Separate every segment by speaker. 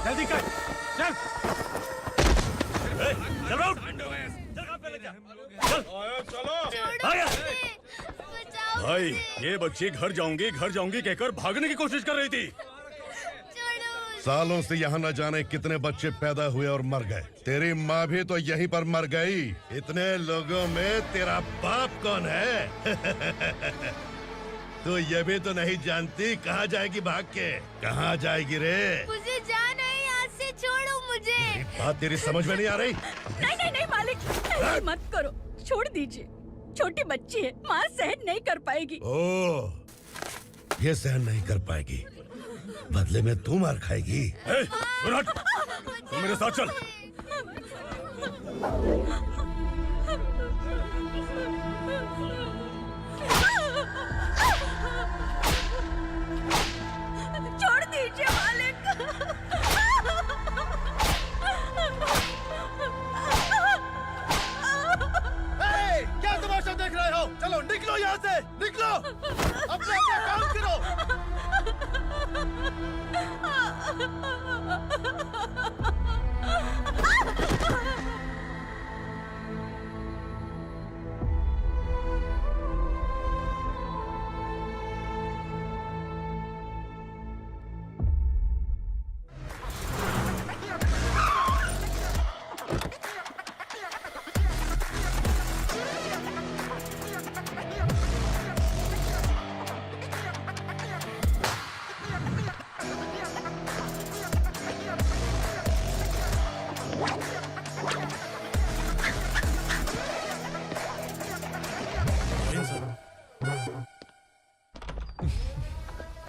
Speaker 1: जल्दी कर, चल। चल राउंड।
Speaker 2: भाई ये बच्ची घर जाऊंगी कहकर भागने की कोशिश कर रही थी।
Speaker 3: सालों से यहाँ न जाने कितने बच्चे पैदा हुए और मर गए। तेरी माँ भी तो यहीं पर मर गई। इतने लोगों में तेरा बाप कौन है? तू ये भी तो नहीं जानती कहाँ जाएगी भाग के? कहाँ जाएगी रे?
Speaker 4: मुझे जाना है, यहाँ से छोड़ो मुझे।
Speaker 3: बात तेरी समझ में नहीं आ रही?
Speaker 5: नहीं मालिक, ऐसे मत करो, छोड़ दीजिए। छोटी बच्ची है, माँ सहन नहीं कर पाएगी।
Speaker 3: ओह, ये सहन नहीं कर पाएगी, बदले में तू मार खाएगी।
Speaker 2: तू मेरे साथ चल।
Speaker 5: छोड़ दीजिए मालिक।
Speaker 1: क्या तमाशा देख रहे हो? चलो निकलो यहाँ से, निकलो। अपना काम करो।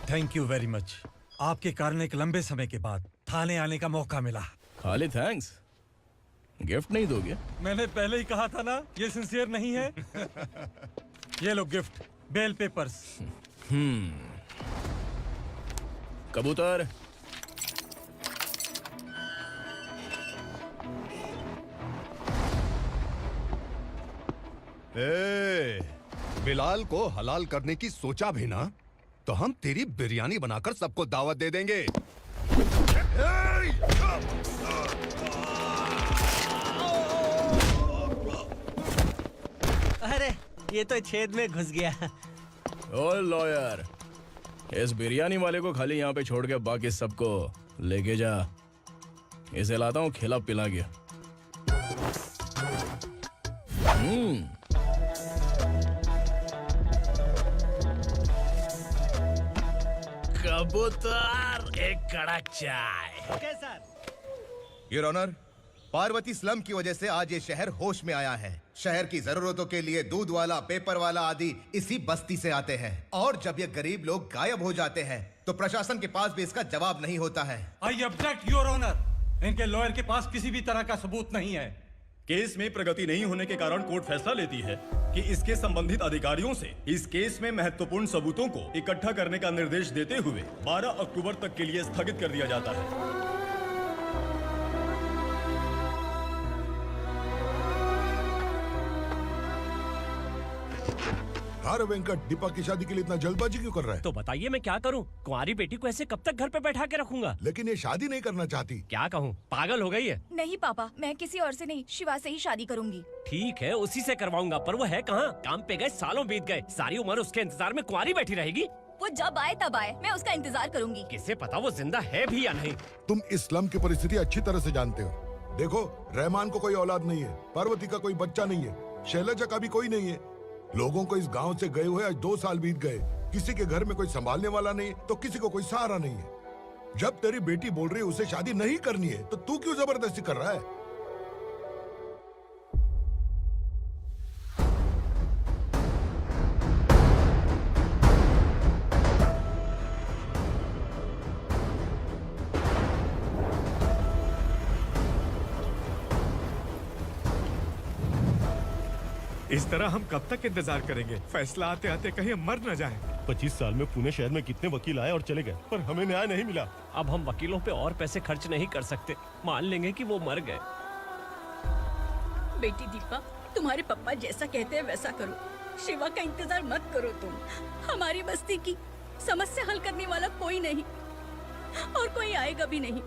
Speaker 6: Thank you very much. आपके कारण एक लंबे समय के बाद थाने आने का मौका मिला।
Speaker 7: खाली थैंक्स, गिफ्ट नहीं दोगे?
Speaker 6: मैंने पहले ही कहा था ना, ये सिंसियर नहीं है। ये लो गिफ्ट, बेल पेपर्स।
Speaker 7: कबूतर।
Speaker 8: बिलाल को हलाल करने की सोचा भी ना, तो हम तेरी बिरयानी बनाकर सबको दावत दे देंगे।
Speaker 9: अरे ये तो छेद में घुस गया।
Speaker 7: ओ लॉयर, इस बिरयानी वाले को खाली यहाँ पे छोड़ के बाकी सबको लेके जा। इसे लाता हूँ खिला पिला के।
Speaker 1: कबूतर, एक कड़क चाय।
Speaker 9: Okay sir.
Speaker 8: Your honour, Parvati slum की वजह से आज ये शहर होश में आया है। शहर की जरूरतों के लिए दूध वाला, पेपर वाला आदि इसी बस्ती से आते हैं, और जब ये गरीब लोग गायब हो जाते हैं तो प्रशासन के पास भी इसका जवाब नहीं होता है।
Speaker 6: I object your honour. इनके लॉयर के पास किसी भी तरह का सबूत नहीं है।
Speaker 2: केस में प्रगति नहीं होने के कारण कोर्ट फैसला लेती है कि इसके संबंधित अधिकारियों से इस केस में महत्वपूर्ण सबूतों को इकट्ठा करने का निर्देश देते हुए 12 अक्टूबर तक के लिए स्थगित कर दिया जाता है।
Speaker 3: अरे वेंकट, दीपक की शादी के लिए इतना जल्दबाजी क्यों कर रहा है?
Speaker 9: तो बताइए मैं क्या करूं? कुंवारी बेटी को ऐसे कब तक घर पे बैठा के रखूंगा?
Speaker 3: लेकिन ये शादी नहीं करना चाहती।
Speaker 9: क्या कहूं, पागल हो गई है।
Speaker 5: नहीं पापा, मैं किसी और से नहीं, शिवा से ही शादी करूंगी।
Speaker 9: ठीक है, उसी से करवाऊंगा, पर वो है कहाँ? काम पे गए, सालों बीत गए, सारी उम्र उसके इंतजार में कुंवारी बैठी रहेगी।
Speaker 5: वो जब आए तब आए, मैं उसका इंतजार करूंगी।
Speaker 9: किसे पता वो जिंदा है भी या नहीं।
Speaker 3: तुम इस्लाम की परिस्थिति अच्छी तरह से जानते हो। देखो, रहमान को कोई औलाद नहीं है, पार्वती का कोई बच्चा नहीं है, शैलजा का भी कोई नहीं है। लोगों को इस गांव से गए हुए आज 2 साल बीत गए। किसी के घर में कोई संभालने वाला नहीं, तो किसी को कोई सहारा नहीं है। जब तेरी बेटी बोल रही है उसे शादी नहीं करनी है, तो तू क्यों जबरदस्ती कर रहा है?
Speaker 1: इस तरह हम कब तक इंतजार करेंगे? फैसला आते आते कहीं हम मर न जाएं।
Speaker 2: 25 साल में पुणे शहर में कितने वकील आए और चले गए, पर हमें न्याय नहीं मिला।
Speaker 9: अब हम वकीलों पे और पैसे खर्च नहीं कर सकते। मान लेंगे कि वो मर गए।
Speaker 5: बेटी दीपा, तुम्हारे पापा जैसा कहते हैं वैसा करो। शिवा का इंतजार मत करो तुम। हमारी बस्ती की समस्या हल करने वाला कोई नहीं, और कोई आएगा भी नहीं।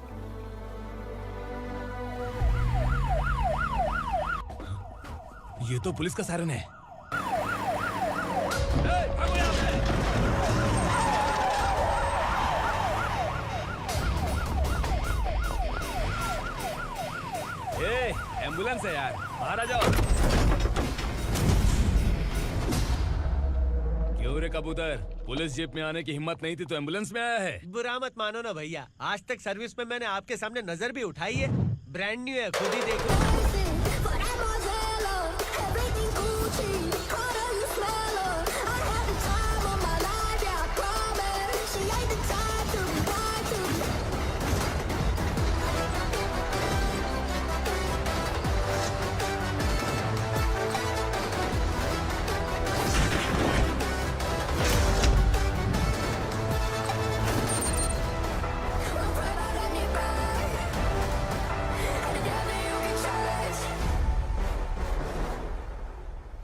Speaker 7: ये तो पुलिस का सायरन है।
Speaker 9: एम्बुलेंस है यार, बाहर आ जाओ। क्यों रे कबूतर, पुलिस जीप में आने की हिम्मत नहीं थी तो एम्बुलेंस में आया है?
Speaker 10: बुरा मत मानो ना भैया, आज तक सर्विस में मैंने आपके सामने नजर भी उठाई है। ब्रांड न्यू है, खुद ही देखो।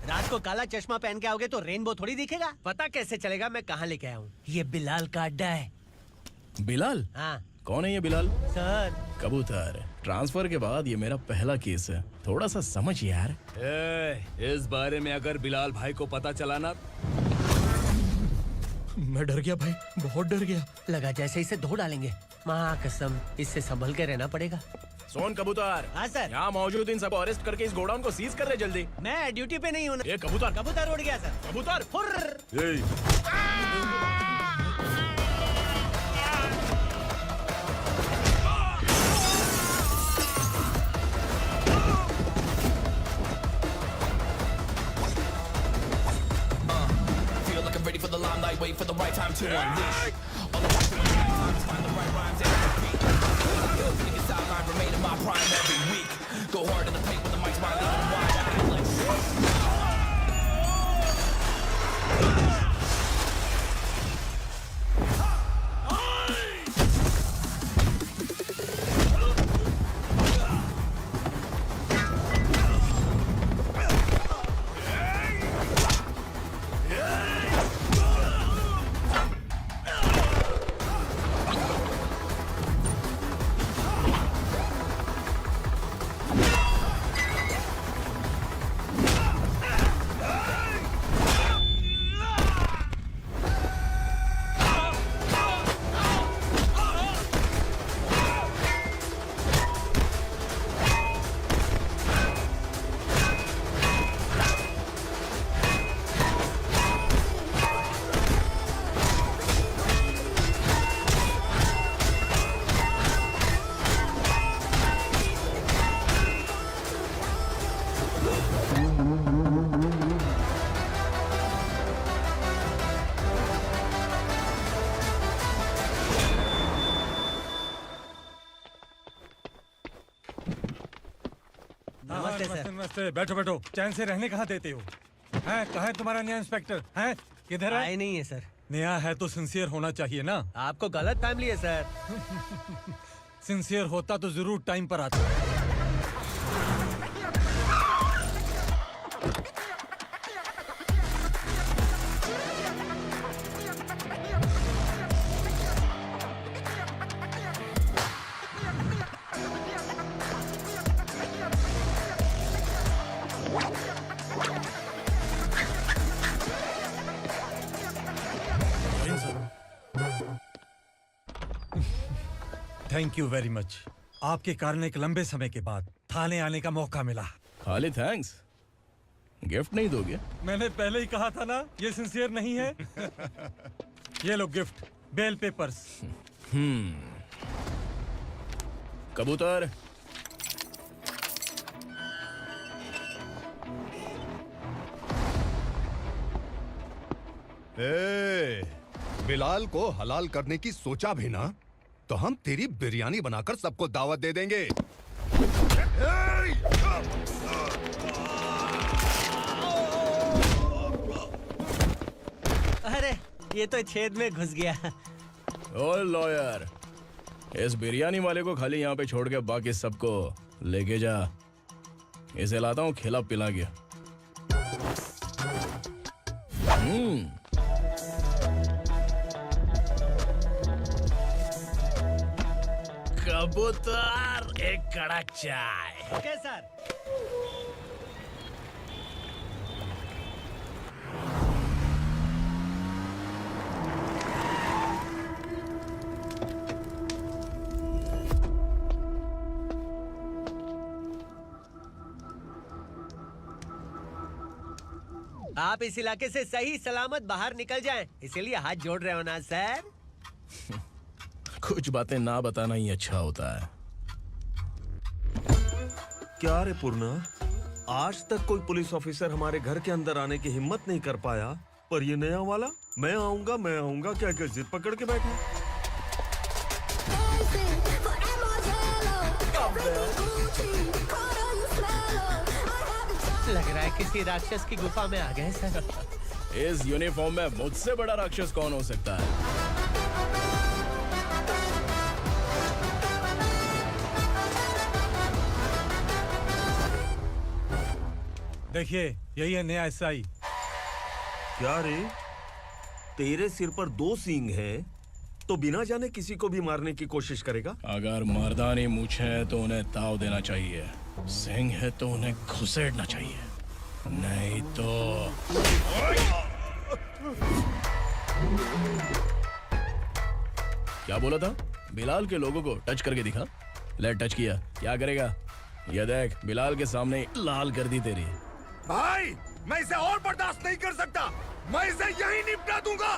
Speaker 10: रात को काला चश्मा पहन के आओगे तो रेनबो थोड़ी दिखेगा। पता कैसे चलेगा मैं कहाँ लेके आया हूँ? ये बिलाल का अड्डा है।
Speaker 7: बिलाल?
Speaker 10: हाँ
Speaker 7: कौन है ये बिलाल?
Speaker 10: सर।
Speaker 7: कबूतर, ट्रांसफर के बाद ये मेरा पहला केस है, थोड़ा सा समझ यार।
Speaker 9: इस बारे में अगर बिलाल भाई को पता चला ना,
Speaker 7: मैं डर गया भाई, बहुत डर गया।
Speaker 10: लगा जैसे इसे धो डालेंगे। माँ कसम, इससे संभल के रहना पड़ेगा।
Speaker 7: सोन कबूतर।
Speaker 10: हाँ सर।
Speaker 7: यहाँ मौजूद इन सबको अरेस्ट करके इस गोडाउन को सीज कर रहे जल्दी।
Speaker 10: मैं ड्यूटी पे नहीं हूँ।
Speaker 7: ये कबूतर।
Speaker 10: कबूतर उड़ गया सर।
Speaker 7: कबूतर।
Speaker 11: Ready for the limelight, wait for the right time to unleash. All the time to find the right rhymes and repeat. Niggas sideline remain in my prime every week. Go hard in the paint with the mic's my leaving wide. I act like
Speaker 6: नमस्ते, बैठो बैठो। चैन से रहने कहाँ देते हो? हैं, कहाँ है तुम्हारा नया इंस्पेक्टर? हैं, किधर है?
Speaker 10: आए नहीं है सर।
Speaker 6: नया है तो सिंसियर होना चाहिए ना।
Speaker 10: आपको गलत फैमिली है सर।
Speaker 6: सिंसियर होता तो जरूर टाइम पर आता। Thank you very much. आपके कारण एक लंबे समय के बाद थाने आने का मौका मिला।
Speaker 7: खाली थैंक्स, गिफ्ट नहीं दोगे?
Speaker 6: मैंने पहले ही कहा था ना, ये सिंसियर नहीं है। ये लो गिफ्ट, बेल पेपर्स।
Speaker 7: कबूतर।
Speaker 8: बिलाल को हलाल करने की सोचा भी ना, तो हम तेरी बिरयानी बनाकर सबको दावत दे देंगे।
Speaker 10: अरे ये तो छेद में घुस गया।
Speaker 7: ओ लॉयर, इस बिरयानी वाले को खाली यहाँ पे छोड़ के बाकी सबको लेके जा। इसे लाता हूँ खिला पिला के।
Speaker 9: कबूतर, एक कड़क चाय।
Speaker 10: Okay sir. आप इस इलाके से सही सलामत बाहर निकल जाएं, इसीलिए हाथ जोड़ रहे हो ना सर?
Speaker 7: कुछ बातें ना बताना ही अच्छा होता है।
Speaker 12: क्या रे पूर्णा, आज तक कोई पुलिस ऑफिसर हमारे घर के अंदर आने की हिम्मत नहीं कर पाया, पर ये नया वाला मैं आऊंगा क्या जिद पकड़ के बैठा।
Speaker 10: लग रहा है किसी राक्षस की गुफा में आ गए सर।
Speaker 7: इस यूनिफॉर्म में मुझसे बड़ा राक्षस कौन हो सकता है?
Speaker 6: देखिए, यही है नया एसआई।
Speaker 12: क्या रे, तेरे सिर पर 2 सींग है तो बिना जाने किसी को भी मारने की कोशिश करेगा?
Speaker 7: अगर मर्दानी मूछें हैं तो उन्हें ताव देना चाहिए, सिंह है तो उन्हें घुसेड़ना चाहिए, नहीं तो। क्या बोला था? बिलाल के लोगों को टच करके दिखा। ले टच किया, क्या करेगा? ये देख, बिलाल के सामने लाल कर दी तेरी।
Speaker 3: भाई, मैं इसे और बर्दाश्त नहीं कर सकता, मैं इसे यहीं निपटा दूंगा।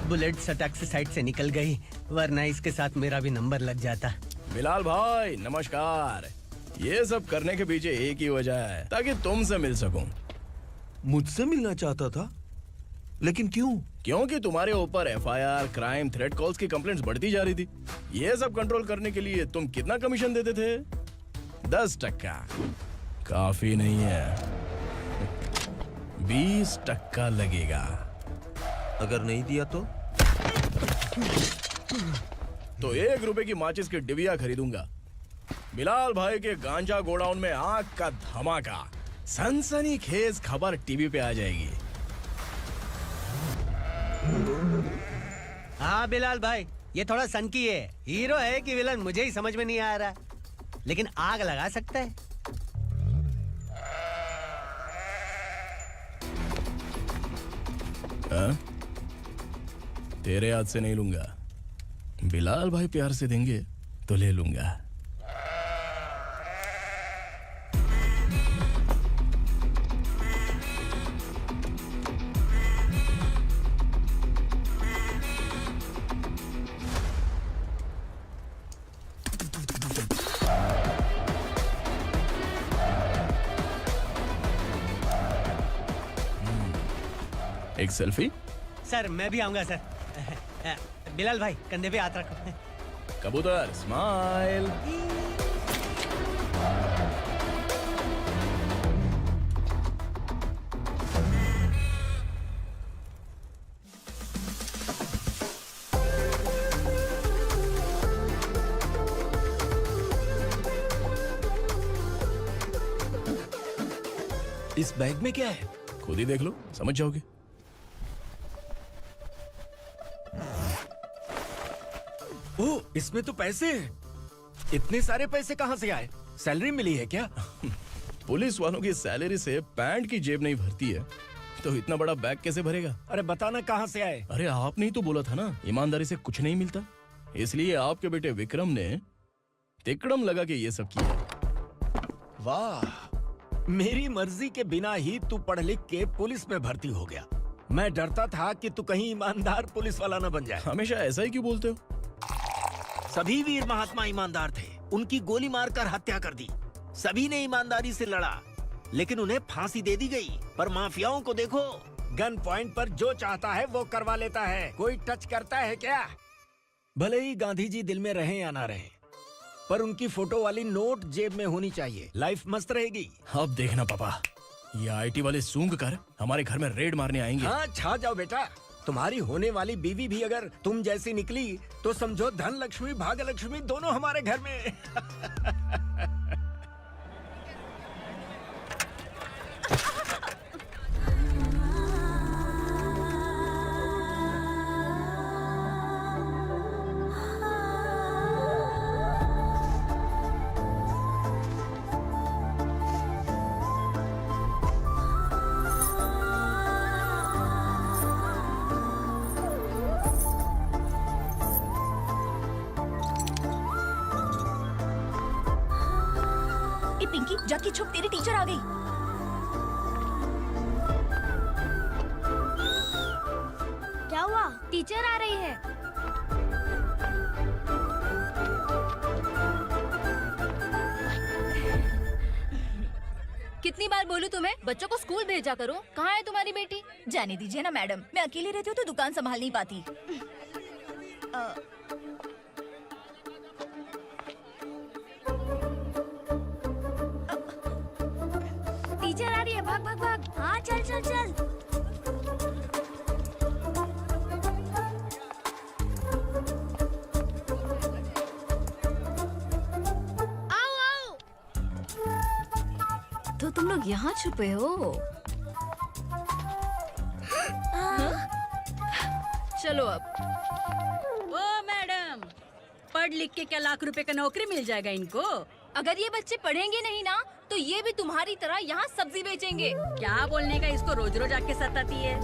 Speaker 10: बुलेट सटक से साइड से निकल गई, वरना इसके साथ मेरा भी नंबर लग जाता।
Speaker 7: बिलाल भाई नमस्कार। ये सब करने के पीछे एक ही वजह है, ताकि तुमसे मिल सकूं।
Speaker 12: मुझसे मिलना चाहता था, लेकिन क्यों?
Speaker 7: क्योंकि तुम्हारे ऊपर एफआईआर, क्राइम, थ्रेट कॉल्स की कंप्लेंट्स बढ़ती जा रही थी। ये सब कंट्रोल करने के लिए तुम कितना कमीशन देते थे? 10%। काफी नहीं है, 20% लगेगा।
Speaker 12: अगर नहीं दिया
Speaker 7: तो 1 रुपए की माचिस की डिबिया खरीदूंगा। बिलाल भाई के गांजा गोडाउन में आग का धमाका, सनसनीखेज खबर टीवी पे आ जाएगी।
Speaker 10: हाँ बिलाल भाई, ये थोड़ा सनकी है, हीरो है कि विलन मुझे ही समझ में नहीं आ रहा, लेकिन आग लगा सकता है।
Speaker 7: तेरे हाथ से नहीं लूंगा, बिलाल भाई प्यार से देंगे तो ले लूंगा। एक सेल्फी?
Speaker 10: सर मैं भी आऊंगा सर। बिलाल भाई कंधे पे हाथ रखो।
Speaker 7: कबूतर स्माइल।
Speaker 6: इस बैग में क्या है?
Speaker 7: खुद ही देख लो, समझ जाओगे।
Speaker 6: ओह, इसमें तो पैसे हैं। इतने सारे पैसे कहाँ से आए? सैलरी मिली है क्या?
Speaker 7: पुलिस वालों की सैलरी से पैंट की जेब नहीं भरती है, तो इतना बड़ा बैग कैसे भरेगा?
Speaker 6: अरे बताना कहाँ से आए?
Speaker 7: अरे आपने ही तो बोला था ना, ईमानदारी से कुछ नहीं मिलता, इसलिए आपके बेटे विक्रम ने तिकड़म लगा के ये सब किया।
Speaker 6: वाह, मेरी मर्जी के बिना ही तू पढ़ लिख के पुलिस में भर्ती हो गया। मैं डरता था कि तू कहीं ईमानदार पुलिस वाला न बन जाए।
Speaker 7: हमेशा ऐसा ही क्यों बोलते हो?
Speaker 6: सभी वीर महात्मा ईमानदार थे, उनकी गोली मारकर हत्या कर दी। सभी ने ईमानदारी से लड़ा, लेकिन उन्हें फांसी दे दी गई। पर माफियाओं को देखो, गन पॉइंट पर जो चाहता है वो करवा लेता है। कोई टच करता है क्या? भले ही गांधी जी दिल में रहे या ना रहे, पर उनकी फोटो वाली नोट जेब में होनी चाहिए। लाइफ मस्त रहेगी।
Speaker 7: अब देखना पापा, ये आईटी वाले सूंघ कर हमारे घर में रेड मारने आएंगे।
Speaker 6: हाँ, छा जाओ बेटा। तुम्हारी होने वाली बीवी भी अगर तुम जैसी निकली तो समझो धन लक्ष्मी भाग्य लक्ष्मी दोनों हमारे घर में।
Speaker 5: पिंकी जाके छुप, तेरी टीचर आ गई।
Speaker 4: क्या हुआ? टीचर आ रही है।
Speaker 5: कितनी बार बोलूं तुम्हें, बच्चों को स्कूल भेजा करो। कहाँ है तुम्हारी बेटी? जाने दीजिए ना मैडम, मैं अकेली रहती हूँ तो दुकान संभाल नहीं पाती।
Speaker 4: टीचर आ रही है, भाग भाग भाग। हाँ चल चल चल। आओ आओ।
Speaker 5: तो तुम लोग यहाँ छुपे हो? चलो अब।
Speaker 13: ओ मैडम, पढ़ लिख के क्या लाख रुपए का नौकरी मिल जाएगा इनको?
Speaker 5: अगर ये बच्चे पढ़ेंगे नहीं ना तो ये भी तुम्हारी तरह यहाँ सब्जी बेचेंगे।
Speaker 13: क्या बोलने का, इसको रोज रोज आके सताती है।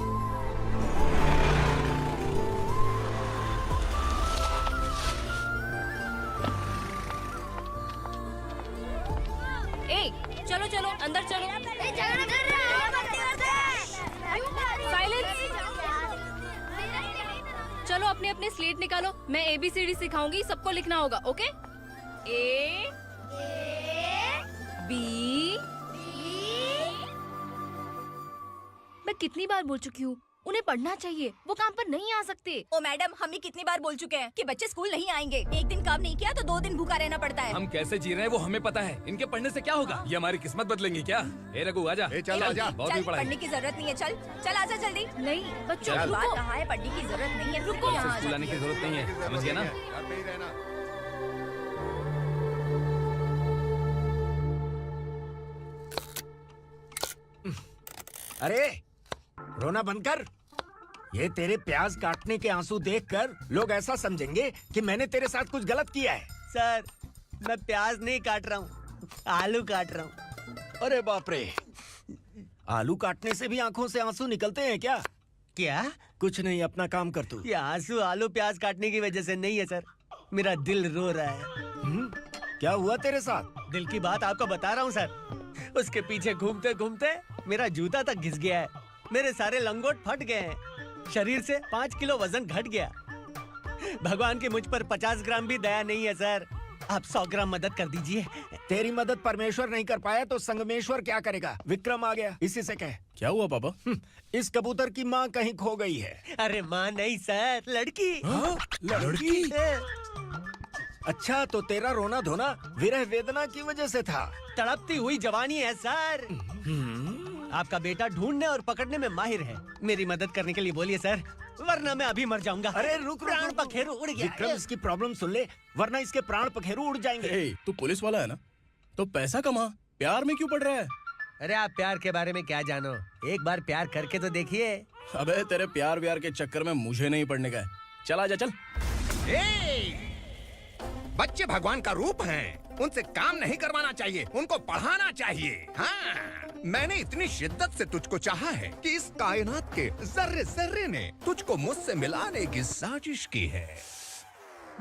Speaker 5: ए, चलो चलो अंदर चलो।
Speaker 4: झगड़ा कर रहे हो।
Speaker 5: साइलेंस। चलो अपने अपने स्लेट निकालो, मैं ABCD सिखाऊंगी, सबको लिखना होगा। ओके? A B। मैं कितनी बार बोल चुकी हूँ, उन्हें पढ़ना चाहिए, वो काम पर नहीं आ सकते। ओ मैडम, हम भी कितनी बार बोल चुके हैं कि बच्चे स्कूल नहीं आएंगे। एक दिन काम नहीं किया तो 2 दिन भूखा रहना पड़ता है।
Speaker 14: हम कैसे जी रहे हैं वो हमें पता है, इनके पढ़ने से क्या होगा? ये हमारी किस्मत बदलेंगी क्या? ए रघु आजा।
Speaker 3: चल आजा।
Speaker 14: बहुत भी पढ़ाई।
Speaker 5: पढ़ने की जरूरत नहीं है, चल चल आजा जल्दी। नहीं बच्चों की बात कहाँ है, पढ़ने की जरूरत नहीं है, रुको यहाँ।
Speaker 14: स्कूल आने की जरूरत नहीं है, समझ गया ना?
Speaker 3: घर पे ही रहना।
Speaker 6: अरे रोना बंद कर। ये तेरे प्याज काटने के आंसू देखकर लोग ऐसा समझेंगे कि मैंने तेरे साथ कुछ गलत किया है।
Speaker 10: सर, मैं प्याज नहीं काट रहा हूँ, आलू काट रहा हूँ।
Speaker 6: अरे बाप रे, आलू काटने से भी आंखों से आंसू निकलते हैं क्या?
Speaker 10: क्या?
Speaker 6: कुछ नहीं, अपना काम कर तू।
Speaker 10: ये आंसू आलू प्याज काटने की वजह से नहीं है सर, मेरा दिल रो रहा है।
Speaker 6: क्या हुआ तेरे साथ?
Speaker 10: दिल की बात आपको बता रहा हूँ सर। उसके पीछे घूमते घूमते मेरा जूता तक घिस गया है, मेरे सारे लंगोट फट गए हैं, शरीर से 5 किलो वजन घट गया। भगवान की मुझ पर 50 ग्राम भी दया नहीं है सर, आप 100 ग्राम मदद कर दीजिए।
Speaker 6: तेरी मदद परमेश्वर नहीं कर पाया तो संगमेश्वर क्या करेगा? विक्रम आ गया, इसी से कह।
Speaker 7: क्या हुआ पापा?
Speaker 6: इस कबूतर की माँ कहीं खो गई है।
Speaker 10: अरे माँ नहीं सर, लड़की।
Speaker 6: लड़की? अच्छा, तो तेरा रोना धोना विरह वेदना की वजह से था।
Speaker 10: तड़पती हुई जवानी है सर। आपका बेटा ढूंढने और पकड़ने में माहिर है, मेरी मदद करने के लिए बोलिए सर, वरना मैं अभी मर जाऊंगा।
Speaker 6: अरे रुक,
Speaker 10: प्राण पखेरु उड़ गया।
Speaker 6: विक्रम, इसकी प्रॉब्लम सुन ले, वरना इसके प्राण पखेरु उड़ जाएंगे।
Speaker 7: ए, तू पुलिस वाला है ना, तो पैसा कमा, प्यार में क्यों पड़ रहा है?
Speaker 10: अरे आप प्यार के बारे में क्या जानो, एक बार प्यार करके तो देखिए।
Speaker 7: अबे तेरे प्यार व्यार के चक्कर में मुझे नहीं पड़ने का है। चल आजा चल।
Speaker 8: बच्चे भगवान का रूप हैं, उनसे काम नहीं करवाना चाहिए, उनको पढ़ाना चाहिए। हाँ, मैंने इतनी शिद्दत से तुझको चाहा है कि इस कायनात के जर्रे जर्रे ने तुझको मुझसे मिलाने की साजिश की है।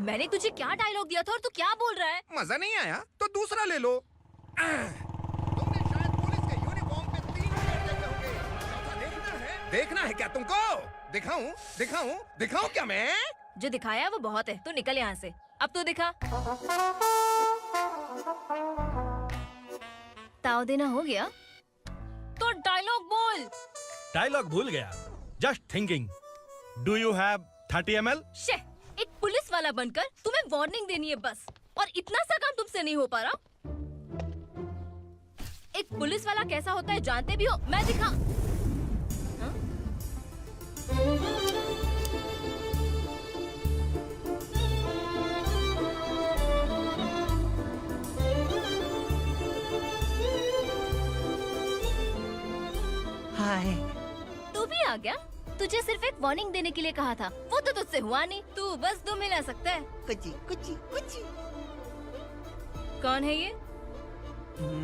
Speaker 5: मैंने तुझे क्या डायलॉग दिया था और तू क्या बोल रहा है?
Speaker 8: मजा नहीं आया तो दूसरा ले लो। तुमने शायद पुलिस के यूनिफॉर्म पे 3 शर्ट देखे होंगे। चौथा देखना है क्या तुमको? दिखाऊं दिखाऊं दिखाऊं क्या मैं?
Speaker 5: जो दिखाया वो बहुत है, तू निकल यहाँ से। अब तो दिखा। ताव देना हो गया तो डायलॉग बोल।
Speaker 1: डायलॉग भूल गया। Just thinking, do you have 30 ml?
Speaker 5: शे, एक पुलिस वाला बनकर तुम्हें वार्निंग देनी है बस, और इतना सा काम तुमसे नहीं हो पा रहा। एक पुलिस वाला कैसा होता है जानते भी हो? मैं दिखा। हाँ?
Speaker 10: हाय।
Speaker 5: तू भी आ गया? तुझे सिर्फ एक वार्निंग देने के लिए कहा था, वो तो तुझसे हुआ नहीं। तू बस 2 मिला सकता है।
Speaker 10: कुची कुची कुची।
Speaker 5: कौन है ये?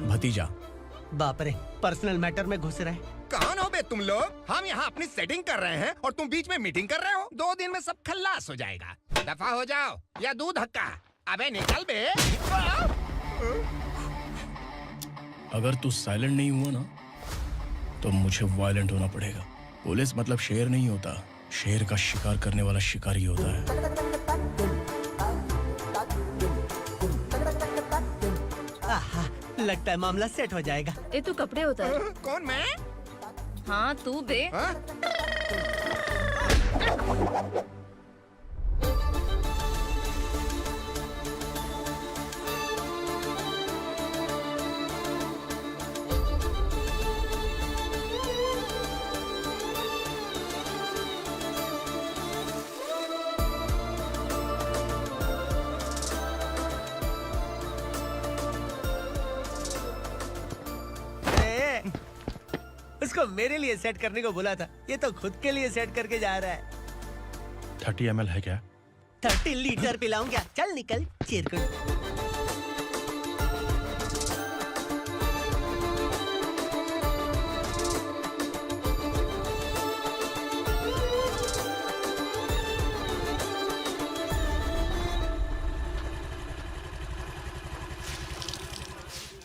Speaker 7: भतीजा।
Speaker 10: बाप रे, पर्सनल मैटर में घुस रहे।
Speaker 8: कौन हो बे तुम लोग? हम यहाँ अपनी सेटिंग कर रहे हैं और तुम बीच में मीटिंग कर रहे हो। 2 दिन में सब खल्लास हो जाएगा। दफा हो जाओ या दूध हक्का। अबे निकल बे।
Speaker 7: अगर तू साइलेंट नहीं हुआ ना तो मुझे वायलेंट होना पड़ेगा। पुलिस मतलब शेर नहीं होता, शेर का शिकार करने वाला शिकारी होता है।
Speaker 10: आहा, लगता है मामला सेट हो जाएगा।
Speaker 5: ए तू कपड़े उतार।
Speaker 8: कौन मैं?
Speaker 5: हाँ तू बे।
Speaker 10: उसको मेरे लिए सेट करने को बोला था, ये तो खुद के लिए सेट करके जा रहा है।
Speaker 7: 30 ml है क्या?
Speaker 10: 30 लीटर पिलाऊं क्या? चल निकल चिरकुट।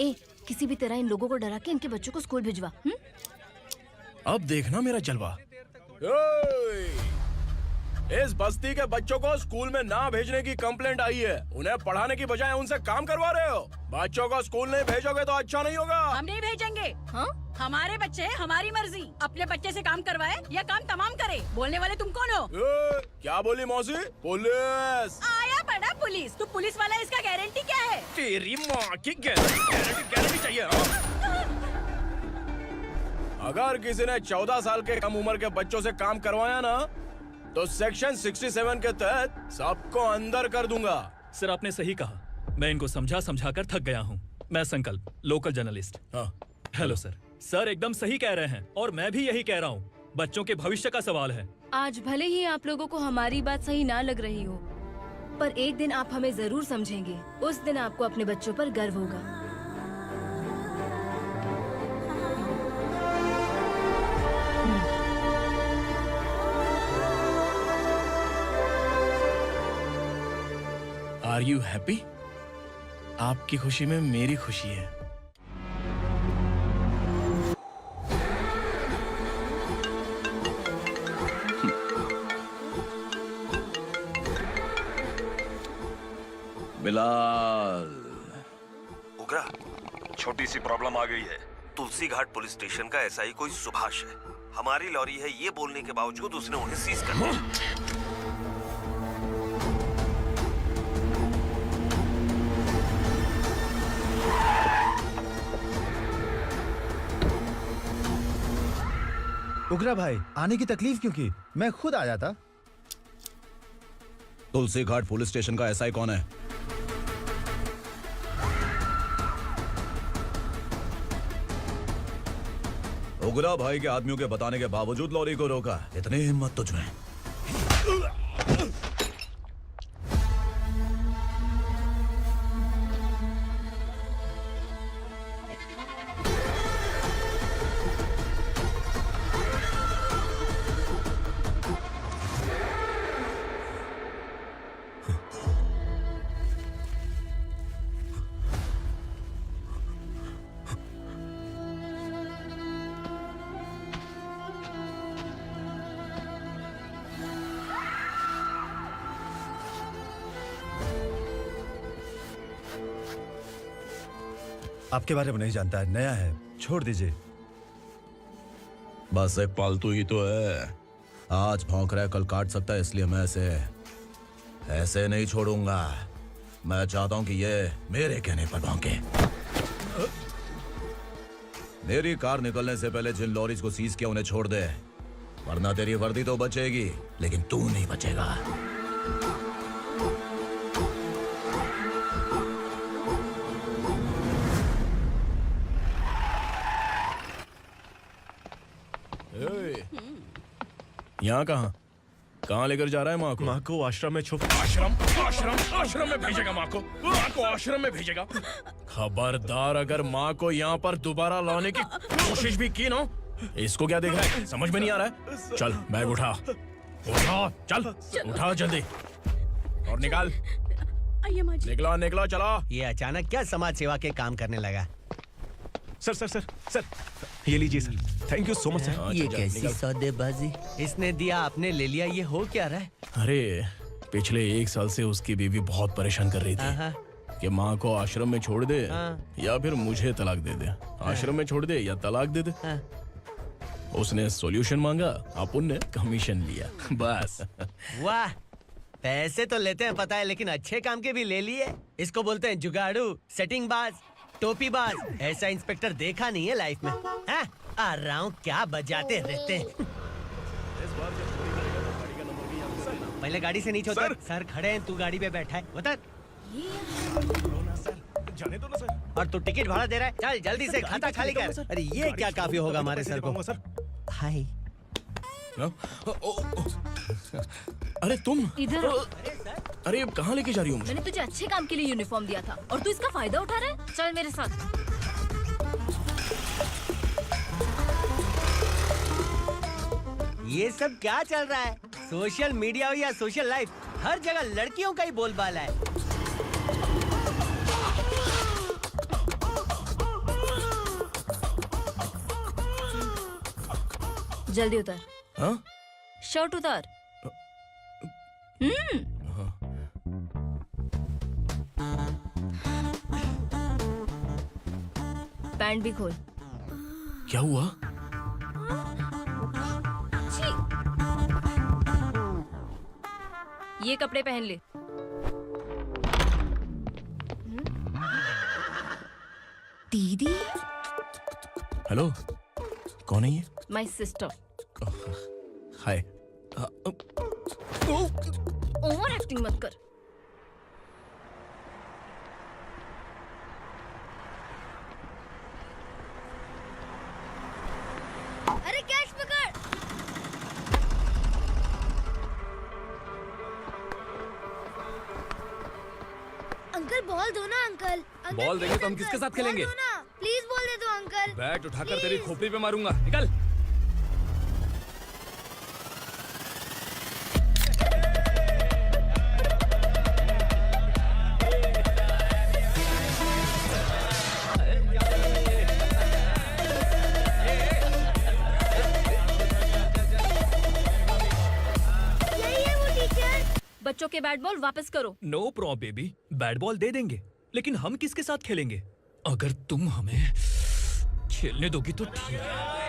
Speaker 5: ए किसी भी तरह इन लोगों को डरा के इनके बच्चों को स्कूल भिजवा।
Speaker 7: अब देखना मेरा जलवा। इस बस्ती के बच्चों को स्कूल में ना भेजने की कंप्लेंट आई है। उन्हें पढ़ाने की बजाय उनसे काम करवा रहे हो। बच्चों को स्कूल नहीं भेजोगे तो अच्छा नहीं होगा।
Speaker 13: हम नहीं भेजेंगे। हाँ? हमारे बच्चे हमारी मर्जी। अपने बच्चे से काम करवाए या काम तमाम करे। बोलने वाले तुम कौन हो?
Speaker 7: क्या बोली मौसी? पुलिस
Speaker 13: आया बड़ा पुलिस। तू पुलिस वाला, इसका गारंटी क्या है?
Speaker 7: तेरी माँ की गारंटी चाहिए। अगर किसी ने 14 साल के कम उम्र के बच्चों से काम करवाया ना तो सेक्शन 67 के तहत सबको अंदर कर दूंगा।
Speaker 15: सर आपने सही कहा। मैं इनको समझा कर थक गया हूँ। मैं संकल्प, लोकल जर्नलिस्ट।
Speaker 7: हाँ।
Speaker 15: Hello sir. सर एकदम सही कह रहे हैं और मैं भी यही कह रहा हूँ। बच्चों के भविष्य का सवाल है।
Speaker 5: आज भले ही आप लोगों को हमारी बात सही ना लग रही हो, पर एक दिन आप हमें जरूर समझेंगे। उस दिन आपको अपने बच्चों पर गर्व होगा।
Speaker 7: Are you happy? आपकी खुशी में मेरी खुशी है।
Speaker 16: बिलाल। उगरा, छोटी सी प्रॉब्लम आ गई है। तुलसी घाट पुलिस स्टेशन का एसआई कोई सुभाष है। हमारी लॉरी है ये बोलने के बावजूद उसने उन्हें सीज कर दिया।
Speaker 1: उगरा भाई, आने की तकलीफ क्यों की? मैं खुद आ जाता।
Speaker 16: तुलसी घाट पुलिस स्टेशन का एसआई कौन है? उगरा भाई के आदमियों के बताने के बावजूद लॉरी को रोका। इतनी हिम्मत तुझमें?
Speaker 1: आपके बारे में नहीं जानता है, नया है, छोड़ दीजिए।
Speaker 16: बस एक पालतू ही तो है। आज भौंक रहा है, कल काट सकता है, इसलिए मैं ऐसे नहीं छोड़ूंगा। मैं चाहता हूं कि ये मेरे कहने पर भौंके। मेरी कार निकलने से पहले जिन लॉरीज को सीज किया उन्हें छोड़ दे, वरना तेरी वर्दी तो बचेगी लेकिन तू नहीं बचेगा।
Speaker 7: यहाँ कहाँ लेकर जा रहा है माँ को?
Speaker 12: माँ को आश्रम में छुप।
Speaker 7: आश्रम में भेजेगा माँ को? माँ को आश्रम में भेजेगा? खबरदार, अगर माँ को यहाँ पर दोबारा लाने की कोशिश भी की ना, इसको क्या देख रहा है? समझ में नहीं आ रहा है? चल बैग उठा, चल उठा जल्दी और निकाल। निकला चला।
Speaker 10: ये अचानक क्या समाज सेवा के काम करने लगा?
Speaker 7: सर सर सर सर ये लीजिए sir, thank you so much sir.
Speaker 10: ये कैसी सौदेबाजी? इसने दिया आपने ले लिया, ये हो क्या रहा है?
Speaker 7: अरे पिछले 1 साल से उसकी बीवी बहुत परेशान कर रही थी कि माँ को आश्रम में छोड़ दे या फिर मुझे तलाक दे दे, आश्रम में छोड़ दे या तलाक दे दे। उसने सॉल्यूशन मांगा, अपन ने कमीशन लिया, बस।
Speaker 10: वाह, पैसे तो लेते हैं पता है, लेकिन अच्छे काम के भी ले लिए। इसको बोलते हैं जुगाड़ू, सेटिंग बाज, टोपी बाज। ऐसा इंस्पेक्टर देखा नहीं है लाइफ में। हाँ? आ रहा हूँ, क्या बजाते रहते हैं। पहले गाड़ी से नीचे उतर। सर खड़े हैं, तू गाड़ी पे बैठा है, उतर।
Speaker 7: जाने दो ना सर।
Speaker 10: और तू टिकट भाड़ा दे रहा है, चल जल्दी से खाता खाली कर। अरे ये क्या काफी होगा हमारे सर को। हाय।
Speaker 7: अरे तुम
Speaker 5: इधर।
Speaker 7: अरे अब कहाँ लेके जा रही हो मुझे?
Speaker 5: मैंने तुझे अच्छे काम के लिए यूनिफॉर्म दिया था और तू इसका फायदा उठा रहा है। चल मेरे साथ।
Speaker 10: ये सब क्या चल रहा है? सोशल मीडिया हो या सोशल लाइफ, हर जगह लड़कियों का ही बोलबाला है।
Speaker 5: जल्दी उतर।
Speaker 7: हाँ?
Speaker 5: शर्ट उतार। पैंट भी खोल।
Speaker 7: क्या हुआ?
Speaker 5: ये कपड़े पहन ले। दीदी।
Speaker 7: हेलो, कौन है ये?
Speaker 5: My sister.
Speaker 7: Hi.
Speaker 5: Over acting मत कर।
Speaker 4: अरे कैच पकड़। अंकल बॉल दो ना अंकल।
Speaker 14: बॉल देंगे तो हम किसके साथ खेलेंगे?
Speaker 4: प्लीज बॉल दे दो अंकल।
Speaker 14: बैट उठाकर तेरी खोपड़ी पे मारूंगा, निकल।
Speaker 5: बच्चों के बैट बॉल वापस करो।
Speaker 15: No problem baby, bat ball दे देंगे, लेकिन हम किसके साथ खेलेंगे? अगर तुम हमें खेलने दोगी तो ठीक है।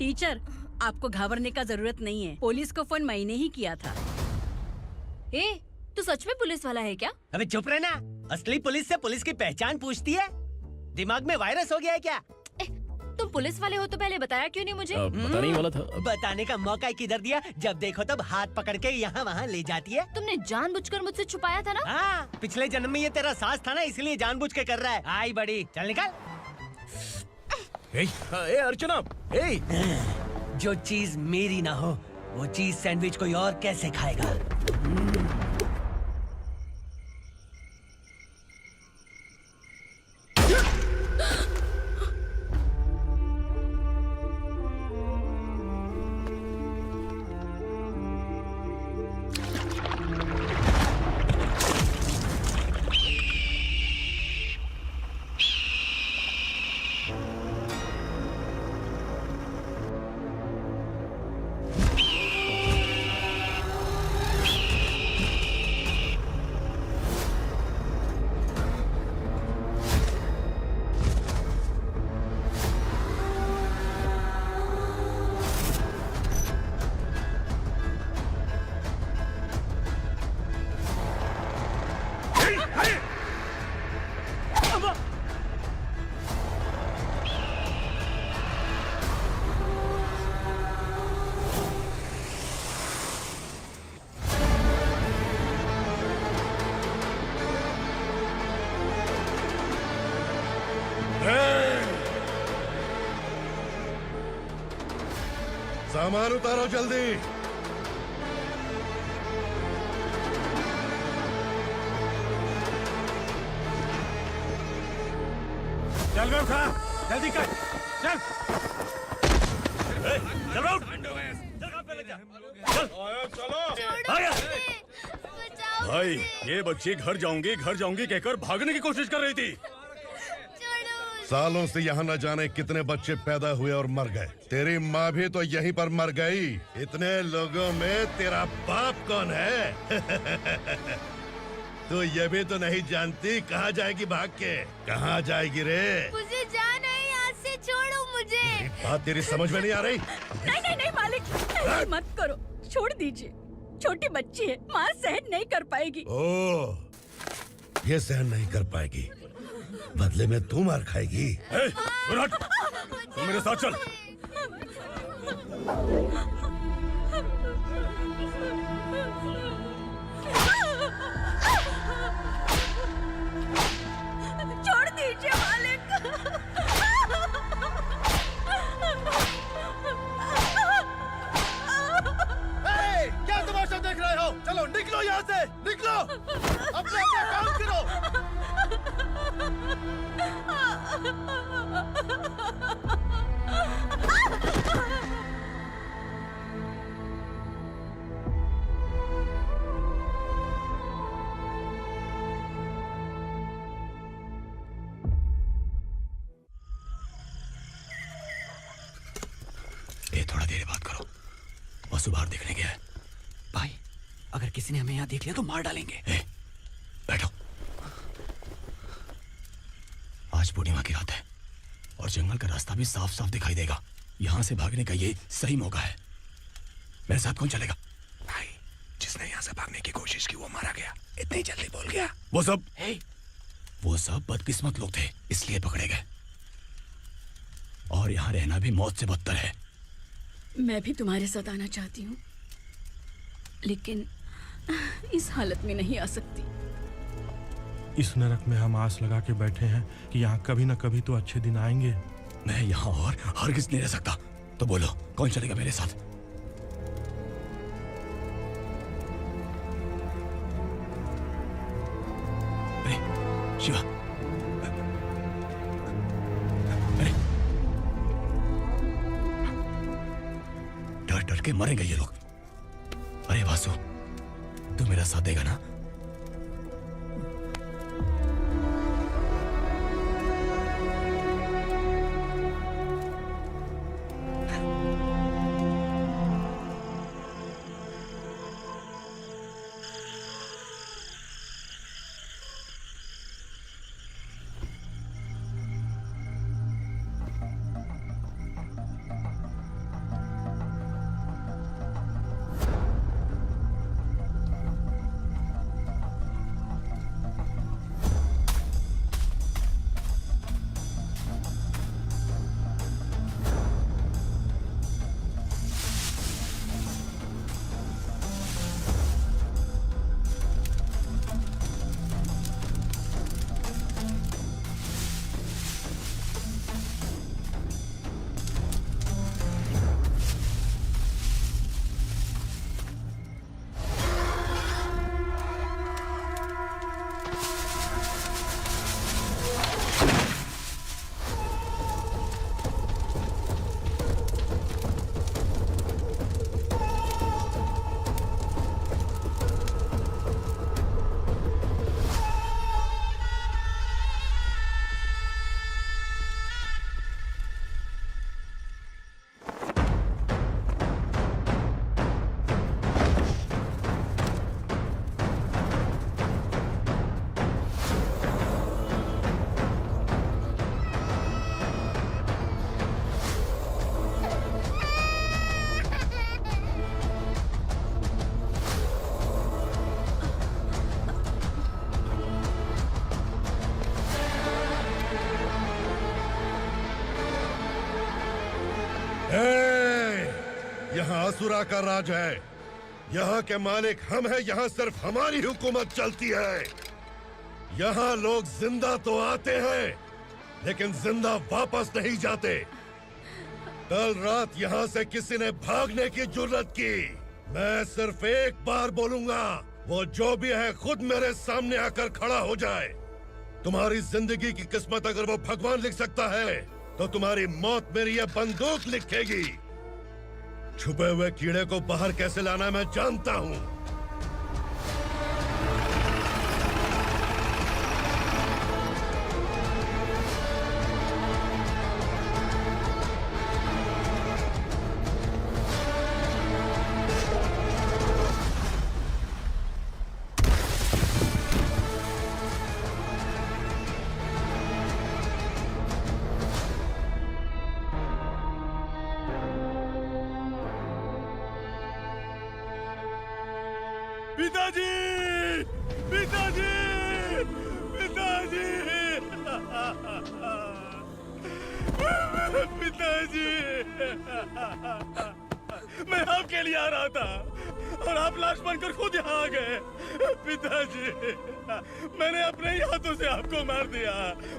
Speaker 13: टीचर, आपको घबराने का जरूरत नहीं है। पुलिस को फोन मैंने ही किया था।
Speaker 5: ए, तू सच में पुलिस वाला है क्या?
Speaker 10: अबे चुप रहना। असली पुलिस से पुलिस की पहचान पूछती है? दिमाग में वायरस हो गया है क्या?
Speaker 5: तुम पुलिस वाले हो तो पहले बताया क्यों नहीं मुझे?
Speaker 7: बताने ही वाला था।
Speaker 10: बताने का मौका किधर दिया? जब देखो तब हाथ पकड़ के यहाँ वहाँ ले जाती है।
Speaker 5: तुमने जानबूझकर मुझसे छुपाया था ना?
Speaker 10: हाँ, पिछले जन्म में ये तेरा सास था ना, इसलिए जानबूझ के कर रहा है। आई बड़ी, चल निकल।
Speaker 7: ए अर्चना, ए
Speaker 10: जो चीज मेरी ना हो वो चीज सैंडविच कोई और कैसे खाएगा?
Speaker 1: सामान उतारो जल्दी। चल रहा खा, जल्दी कर, चल।
Speaker 2: चल रहा चलो। भाई ये बच्ची घर जाऊंगी कहकर भागने की कोशिश कर रही थी।
Speaker 3: सालों से यहाँ न जाने कितने बच्चे पैदा हुए और मर गए। तेरी माँ भी तो यहीं पर मर गई। इतने लोगों में तेरा बाप कौन है? तू ये भी तो नहीं जानती कहाँ जाएगी भाग के? कहाँ जाएगी रे?
Speaker 4: मुझे जाना है यहाँ से, छोड़ो मुझे।
Speaker 3: बात तेरी समझ में नहीं आ रही?
Speaker 13: नहीं नहीं नहीं मालिक, ऐसे मत करो, छोड़ दीजिए। छोटी बच्ची है, माँ सहन नहीं कर पाएगी।
Speaker 3: ओह, ये सहन नहीं कर पाएगी, बदले में तू मार खाएगी।
Speaker 2: तू मेरे साथ चल।
Speaker 13: छोड़ दीजिए मालिक।
Speaker 1: क्या तमाशा देख रहे हो? चलो निकलो यहाँ से, निकलो। अपना काम करो।
Speaker 15: ए, थोड़ा देर बात करो। वसु बाहर देखने गया है। भाई, अगर किसी ने हमें यहाँ देख लिया तो मार डालेंगे। ए, बैठो। आज पूर्णिमा की रात है और जंगल का रास्ता भी साफ साफ दिखाई देगा। यहाँ से भागने का ये सही मौका है। मेरे साथ कौन चलेगा? भाई, जिसने यहाँ से भागने की कोशिश की वो मारा गया। इतनी जल्दी बोल गया। वो सब बदकिस्मत लोग थे, इसलिए पकड़े गए। और यहाँ रहना भी मौत से बदतर है।
Speaker 13: मैं भी तुम्हारे साथ आना चाहती हूँ, लेकिन इस हालत में नहीं आ सकती।
Speaker 17: इस नरक में हम आस लगा के बैठे हैं कि यहाँ कभी न कभी तो अच्छे दिन आएंगे।
Speaker 15: मैं यहाँ और हरगिज़ नहीं रह सकता। तो बोलो, कौन चलेगा मेरे साथ? अरे शिवा, अरे डर डर के मरेंगे ये लोग। अरे वासु, तू मेरा साथ देगा ना?
Speaker 3: यहाँ असुरा का राज है। यहाँ के मालिक हम हैं, यहाँ सिर्फ हमारी हुकूमत चलती है। यहाँ लोग जिंदा तो आते हैं लेकिन जिंदा वापस नहीं जाते। कल रात यहाँ से किसी ने भागने की जुर्रत की, मैं सिर्फ एक बार बोलूंगा, वो जो भी है खुद मेरे सामने आकर खड़ा हो जाए। तुम्हारी जिंदगी की किस्मत अगर वो भगवान लिख सकता है तो तुम्हारी मौत मेरी ये बंदूक लिखेगी। छुपे हुए कीड़े को बाहर कैसे लाना है मैं जानता हूँ।
Speaker 1: पिताजी, पिताजी, पिताजी, पिताजी, मैं आपके लिए आ रहा था और आप लाश बनकर खुद यहाँ आ गए। पिताजी, मैंने अपने ही हाथों से आपको मार दिया,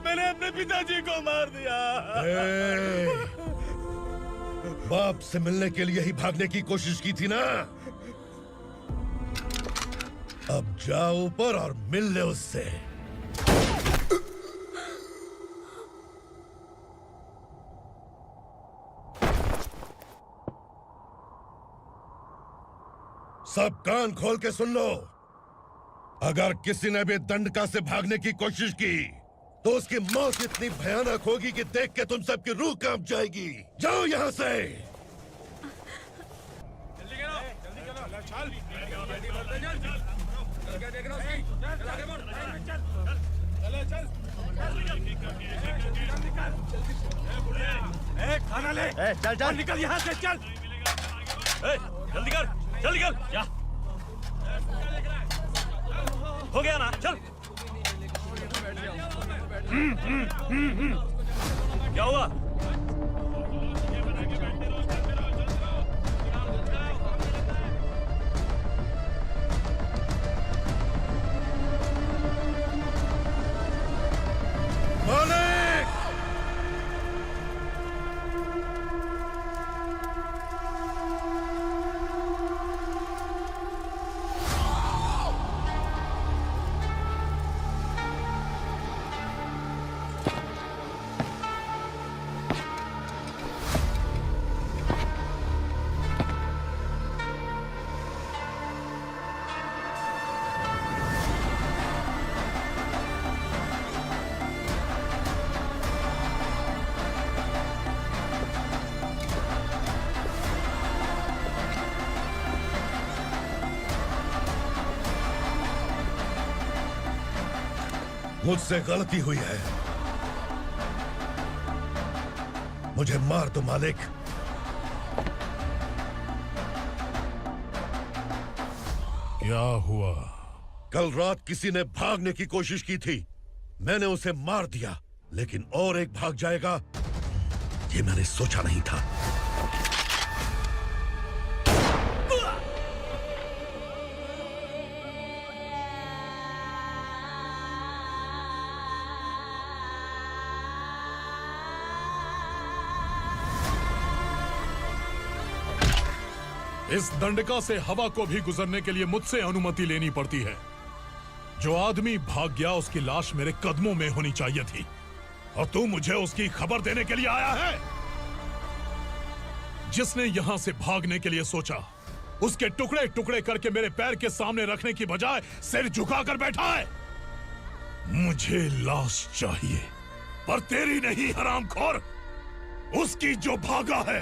Speaker 1: मैंने अपने पिताजी को मार दिया।
Speaker 3: बाप से मिलने के लिए ही भागने की कोशिश की थी ना? अब जाओ ऊपर और मिल ले उससे। सब कान खोल के सुन लो। अगर किसी ने भी दंडका से भागने की कोशिश की तो उसकी मौत इतनी भयानक होगी कि देख के तुम सबकी रूह कांप जाएगी। जाओ यहाँ से।
Speaker 1: खाना ले।
Speaker 7: चल चल
Speaker 1: निकल यहाँ से, चल।
Speaker 7: जल्दी कर, जल्दी कर। जा, हो गया ना, चल। क्या हुआ?
Speaker 3: मालिक! मुझसे गलती हुई है, मुझे मार दो मालिक।
Speaker 17: क्या हुआ?
Speaker 3: कल रात किसी ने भागने की कोशिश की थी, मैंने उसे मार दिया, लेकिन और एक भाग जाएगा ये मैंने सोचा नहीं था।
Speaker 17: इस दंडका से हवा को भी गुजरने के लिए मुझसे अनुमति लेनी पड़ती है। जो आदमी भाग गया उसकी लाश मेरे कदमों में होनी चाहिए थी, और तू मुझे उसकी खबर देने के लिए आया है। जिसने यहां से भागने के लिए सोचा उसके टुकड़े टुकड़े करके मेरे पैर के सामने रखने की बजाय सिर झुकाकर बैठा है। मुझे लाश चाहिए, पर तेरी नहीं हरामखोर, उसकी जो भागा है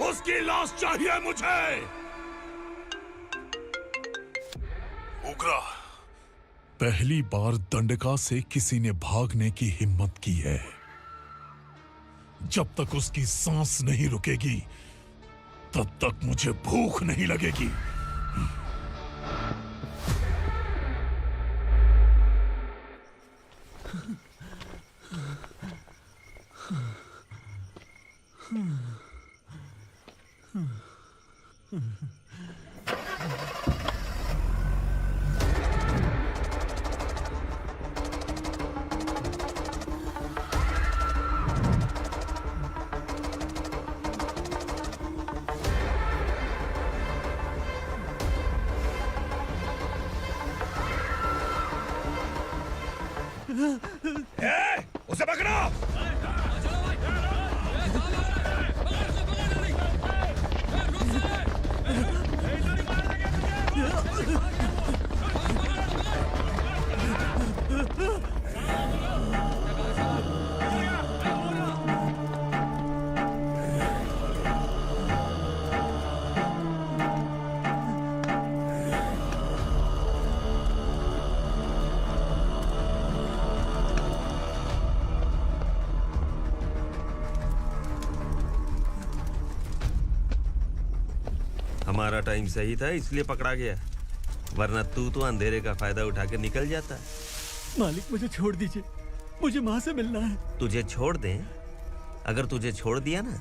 Speaker 17: उसकी लाश चाहिए मुझे। उग्रा, पहली बार दंडका से किसी ने भागने की हिम्मत की है। जब तक उसकी सांस नहीं रुकेगी तब तक मुझे भूख नहीं लगेगी। उसे पकड़ो।
Speaker 12: हमारा टाइम सही था इसलिए पकड़ा गया, वरना तू तो अंधेरे का फायदा उठा के निकल जाता।
Speaker 10: मालिक मुझे छोड़ दीजिए, मुझे माँ से मिलना है।
Speaker 12: तुझे छोड़ दें? अगर तुझे छोड़ दिया ना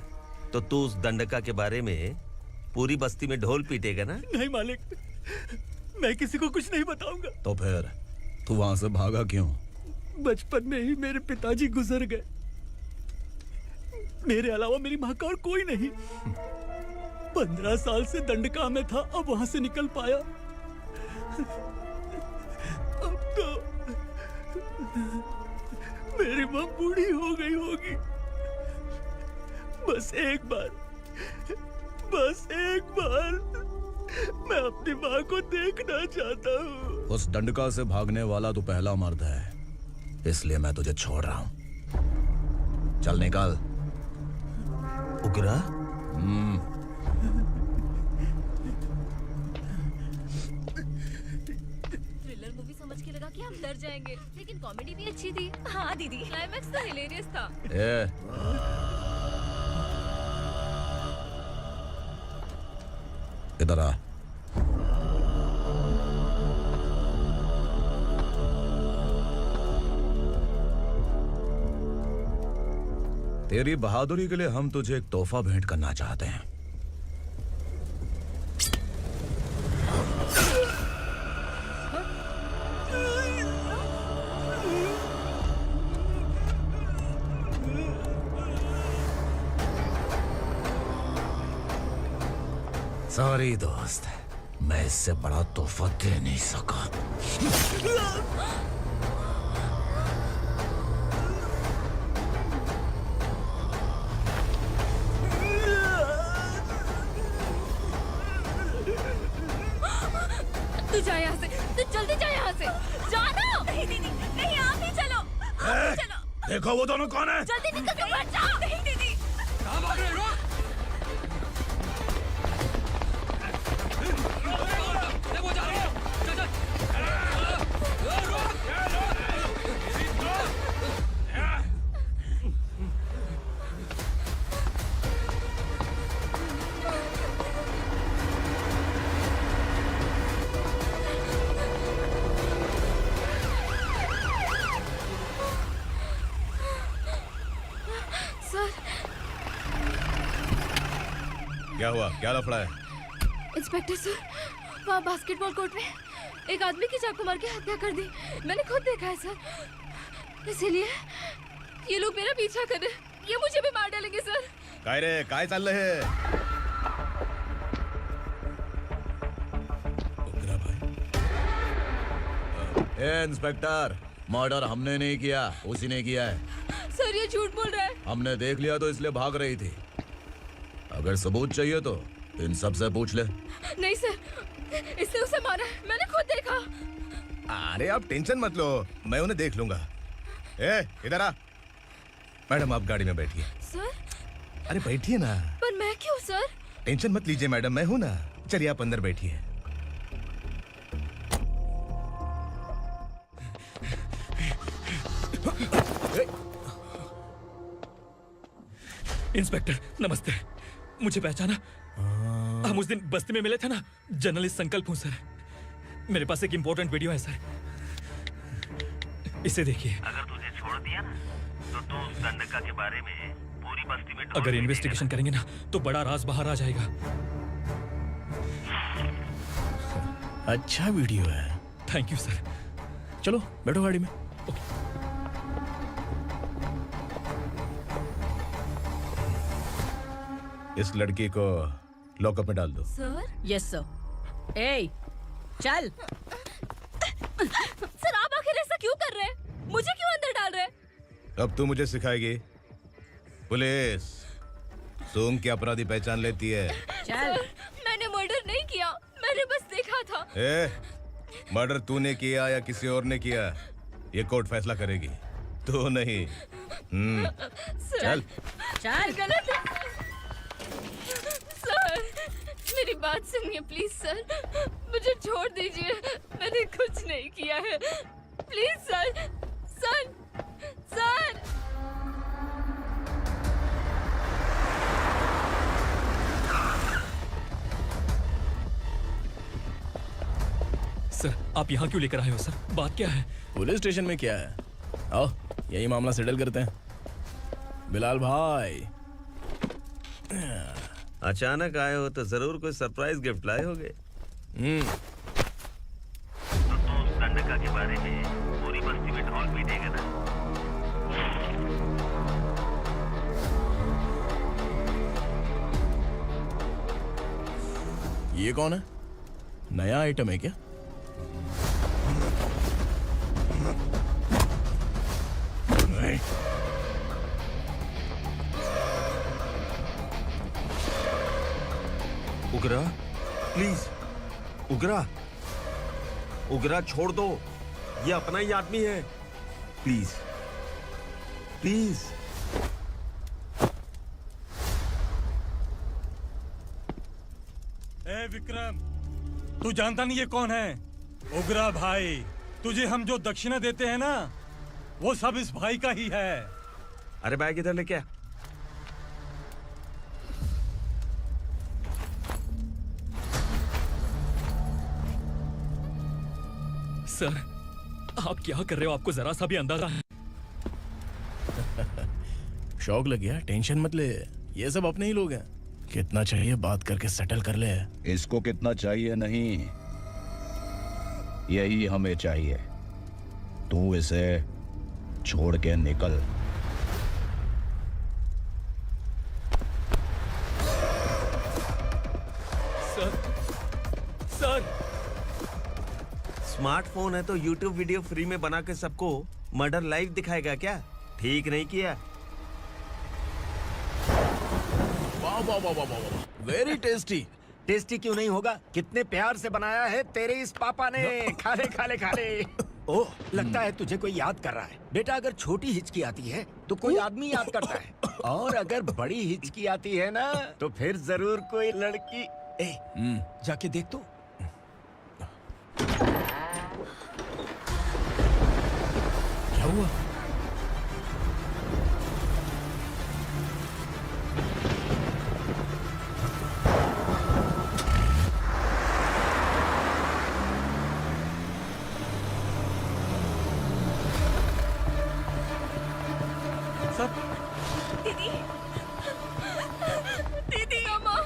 Speaker 12: तो तू उस दंडका के बारे में पूरी बस्ती में ढोल पीटेगा ना।
Speaker 10: नहीं मालिक, मैं किसी को कुछ नहीं बताऊंगा।
Speaker 15: तो फिर तू वहां से भागा क्यों?
Speaker 10: बचपन में ही मेरे पिताजी गुजर गए, मेरे अलावा मेरी माँ का और कोई नहीं। 15 साल से दंडका में था, अब वहां से निकल पाया। अब तो मेरी माँ बूढ़ी हो गई होगी। बस एक बार मैं अपनी माँ को देखना चाहता हूँ।
Speaker 15: उस दंडका से भागने वाला तो पहला मर्द है, इसलिए मैं तुझे छोड़ रहा हूँ। चल निकल।
Speaker 12: उग्रा?
Speaker 5: थ्रिलर मूवी समझ के लगा कि हम डर जाएंगे, लेकिन कॉमेडी भी अच्छी थी। हाँ दीदी, क्लाइमैक्स तो हिलेरियस था।
Speaker 15: इधर आ। तेरी बहादुरी के लिए हम तुझे एक तोहफा भेंट करना चाहते हैं। सॉरी दोस्त, मैं इससे बड़ा तोहफा दे नहीं सका।
Speaker 5: तू जा यहाँ से, तू जल्दी जा यहाँ से। जाना। नहीं दीदी, नहीं आप ही चलो, आप ही चलो।
Speaker 17: देखो वो दोनों कौन है?
Speaker 5: जल्दी निकल के बैठ जाओ। नहीं दीदी। कहाँ भाग रहे हो?
Speaker 2: क्या हुआ? क्या लफड़ा है?
Speaker 5: इंस्पेक्टर सर, वहाँ बास्केटबॉल कोर्ट में एक आदमी की चाकू मार के हत्या कर दी। मैंने खुद देखा है सर, इसीलिए ये लोग मेरा पीछा कर रहे, ये मुझे भी मार डालेंगे सर।
Speaker 2: काय रे, काय चाललंय हे? ए इंस्पेक्टर, मर्डर हमने नहीं किया, उसी ने किया है।
Speaker 5: सर ये झूठ बोल रहा है।
Speaker 15: हमने देख लिया तो इसलिए भाग रही थी। अगर सबूत चाहिए तो इन सब से पूछ ले।
Speaker 5: नहीं सर, इसने उसे मारा है, मैंने खुद देखा।
Speaker 2: अरे आप टेंशन मत लो, मैं उन्हें देख लूंगा। ए इधर आ। मैडम आप गाड़ी में बैठिए।
Speaker 5: सर?
Speaker 2: अरे बैठिए ना।
Speaker 5: पर मैं क्यों सर?
Speaker 2: टेंशन मत लीजिए मैडम, मैं हूं ना। चलिए आप अंदर बैठिए।
Speaker 14: इंस्पेक्टर नमस्ते, मुझे पहचाना? हम उस दिन बस्ती में मिले थे ना। जर्नलिस्ट संकल्प हूँ सर। मेरे पास एक इम्पोर्टेंट वीडियो है सर, इसे देखिए।
Speaker 12: अगर तुझे छोड़ दिया ना तो तू उस दंडका के बारे में पूरी बस्ती में
Speaker 14: अगर इन्वेस्टिगेशन करेंगे ना तो बड़ा राज बाहर आ जाएगा।
Speaker 15: अच्छा वीडियो है।
Speaker 14: Thank you sir. चलो बैठो गाड़ी में।
Speaker 2: इस लड़की को लॉकअप में डाल दो।
Speaker 5: सर?
Speaker 13: Yes sir. ए चल।
Speaker 5: सर आप आखिर ऐसा क्यों कर रहे हैं? मुझे क्यों
Speaker 8: अब तू मुझे सिखाएगी? पुलिस सोंग की अपराधी पहचान लेती है।
Speaker 13: चल।
Speaker 5: मैंने मर्डर नहीं किया, मैंने बस देखा था।
Speaker 8: मर्डर तूने किया या किसी और ने किया, ये कोर्ट फैसला करेगी, तू नहीं। चल
Speaker 13: चल।
Speaker 5: गलत है सर, मेरी बात सुनिए प्लीज सर, मुझे छोड़ दीजिए, मैंने कुछ नहीं किया है, please sir. Sir sir
Speaker 14: sir, आप यहाँ क्यों लेकर आए हो सर? बात क्या है?
Speaker 7: पुलिस स्टेशन में क्या है? आओ यही मामला सेटल करते हैं। बिलाल भाई,
Speaker 12: अचानक आए हो तो जरूर कोई सरप्राइज गिफ्ट लाए होगे।
Speaker 16: तो संडका के बारे में पूरी बस्ती में ढोल पीटेगा ना।
Speaker 7: ये कौन है? नया आइटम है क्या?
Speaker 12: उगरा, प्लीज उगरा, उगरा छोड़ दो, ये अपना ही आदमी है, प्लीज प्लीज।
Speaker 1: ए विक्रम, तू जानता नहीं ये कौन है? उगरा भाई। तुझे हम जो दक्षिणा देते हैं ना, वो सब इस भाई का ही है।
Speaker 12: अरे बैग इधर लेके आ।
Speaker 14: सर, आप क्या कर रहे हो? आपको जरा सा भी अंदाजा है?
Speaker 7: शौक लग गया? टेंशन मत ले, ये सब अपने ही लोग हैं। कितना चाहिए बात करके सेटल कर ले।
Speaker 15: इसको कितना चाहिए नहीं, यही हमें चाहिए। तू इसे छोड़ के निकल।
Speaker 14: Sir, sir.
Speaker 12: स्मार्टफोन है तो YouTube वीडियो फ्री में बना के सबको मर्डर लाइव दिखाएगा क्या? ठीक नहीं किया।
Speaker 7: वाह वाह वाह वाह वाह, वेरी टेस्टी।
Speaker 6: टेस्टी क्यों नहीं होगा? कितने प्यार से बनाया है तेरे इस पापा ने। खा ले खा ले खा ले। ओह, लगता है तुझे कोई याद कर रहा है। बेटा, अगर छोटी हिचकी आती है तो कोई आदमी याद करता है, और अगर बड़ी हिचकी आती है ना तो फिर जरूर कोई लड़की। जाके देख तो।
Speaker 7: क्या हुआ?
Speaker 5: दीदी, दीदी, अम्मा,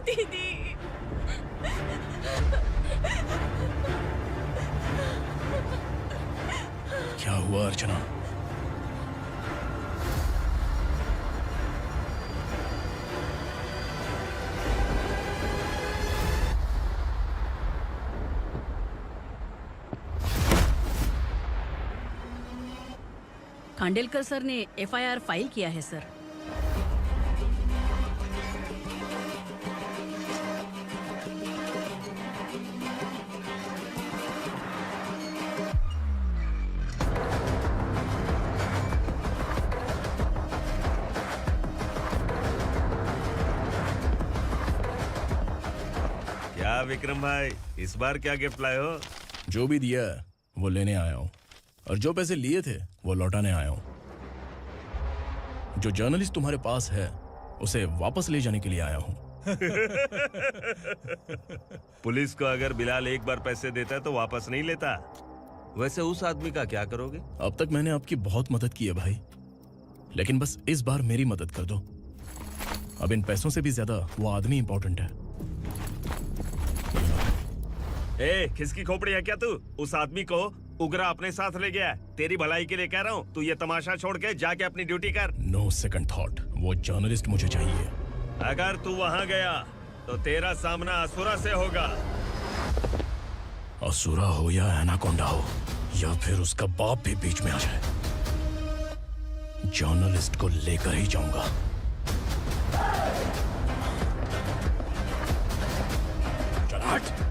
Speaker 5: दीदी।
Speaker 7: क्या हुआ अर्चना?
Speaker 13: खांडेलकर सर ने FIR फाइल किया है सर।
Speaker 12: क्या विक्रम भाई, इस बार क्या गिफ्ट लाए हो?
Speaker 7: जो भी दिया है वो लेने आया हूँ, और जो पैसे लिए थे वो लौटाने आया हूँ। जो जर्नलिस्ट तुम्हारे पास है उसे वापस ले जाने के लिए आया हूँ।
Speaker 12: पुलिस को अगर बिलाल एक बार पैसे देता है तो वापस नहीं लेता। वैसे उस आदमी का क्या करोगे?
Speaker 7: अब तक मैंने आपकी बहुत मदद की है भाई, लेकिन बस इस बार मेरी मदद कर दो। अब इन पैसों से भी ज्यादा वो आदमी इंपॉर्टेंट है।
Speaker 12: ए, किसकी खोपड़ी है क्या तू? उस आदमी को उगरा अपने साथ ले गया। तेरी भलाई के लिए कह रहा हूँ, तू ये तमाशा छोड़ के जाके अपनी ड्यूटी कर।
Speaker 7: नो सेकंड थॉट, वो जर्नलिस्ट मुझे चाहिए।
Speaker 12: अगर तू वहाँ गया तो तेरा सामना असुरा से होगा।
Speaker 7: असुरा हो या एनाकोंडा हो, या फिर उसका बाप भी बीच में आ जाए, जर्नलिस्ट को लेकर ही जाऊंगा। चल हट।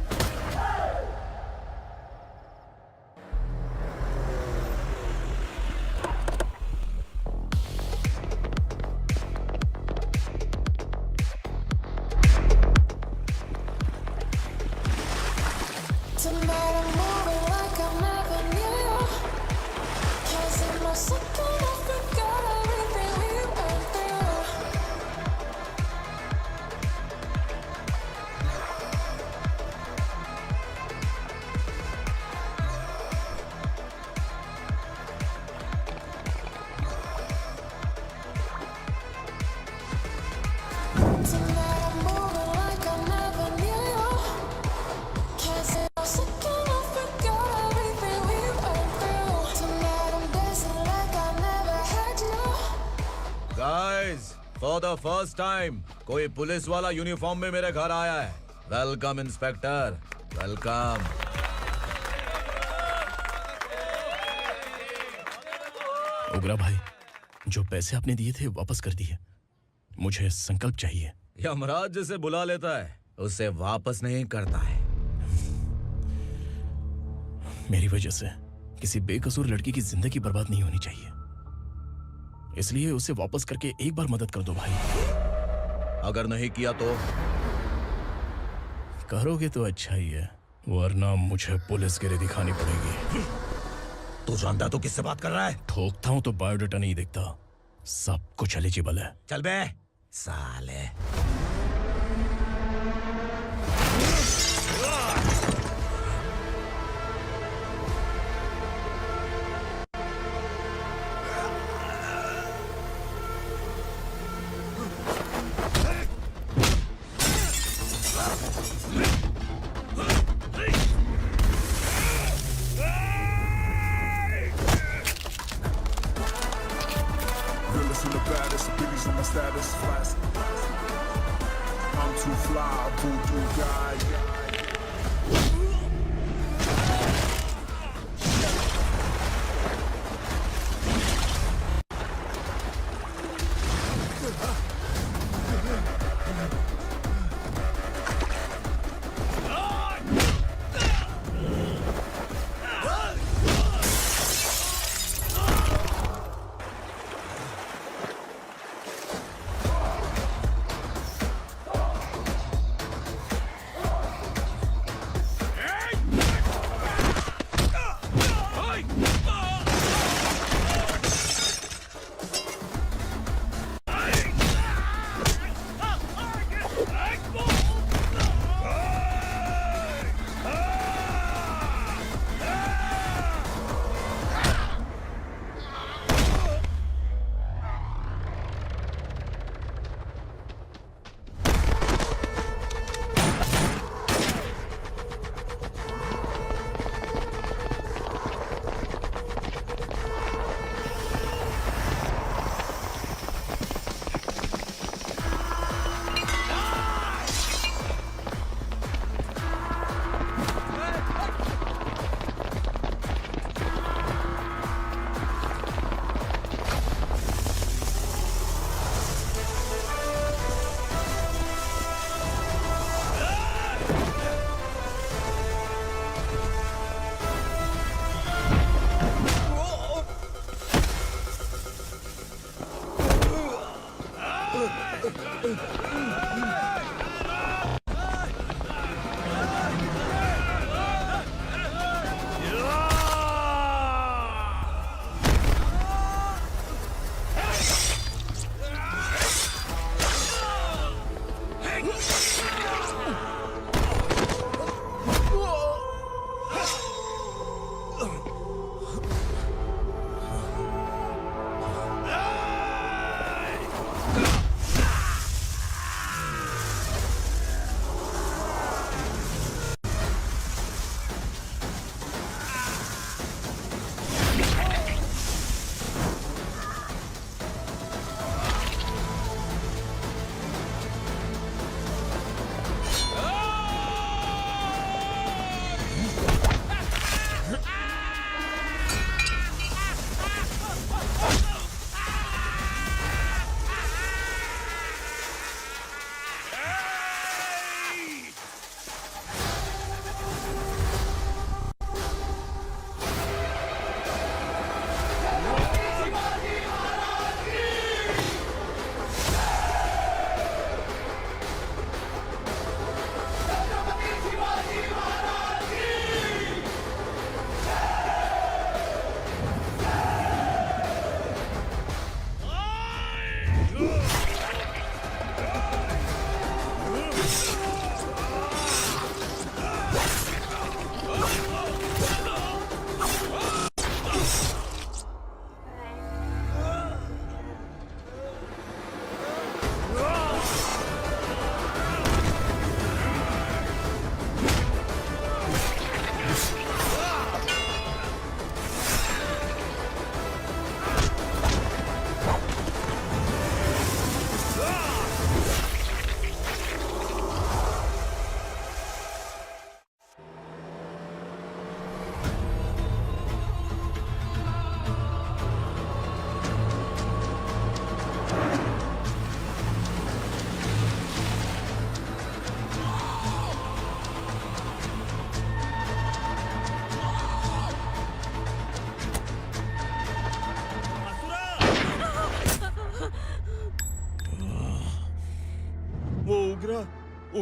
Speaker 18: फॉर द फर्स्ट टाइम कोई पुलिस वाला यूनिफॉर्म में मेरे घर आया है। Welcome inspector, welcome.
Speaker 7: उग्रा भाई, जो पैसे आपने दिए थे वापस कर दिए। मुझे संकल्प चाहिए।
Speaker 18: यमराज जिसे बुला लेता है उसे वापस नहीं करता है।
Speaker 7: मेरी वजह से किसी बेकसूर लड़की की जिंदगी बर्बाद नहीं होनी चाहिए, इसलिए उसे वापस करके एक बार मदद कर दो भाई।
Speaker 18: अगर नहीं किया तो?
Speaker 7: करोगे तो अच्छा ही है, वरना मुझे पुलिसगिरी दिखानी पड़ेगी।
Speaker 18: तू जानता तो किससे बात कर रहा है?
Speaker 7: ठोकता हूं तो बायोडाटा नहीं दिखता, सब कुछ एलिजिबल है।
Speaker 18: चल बे साले।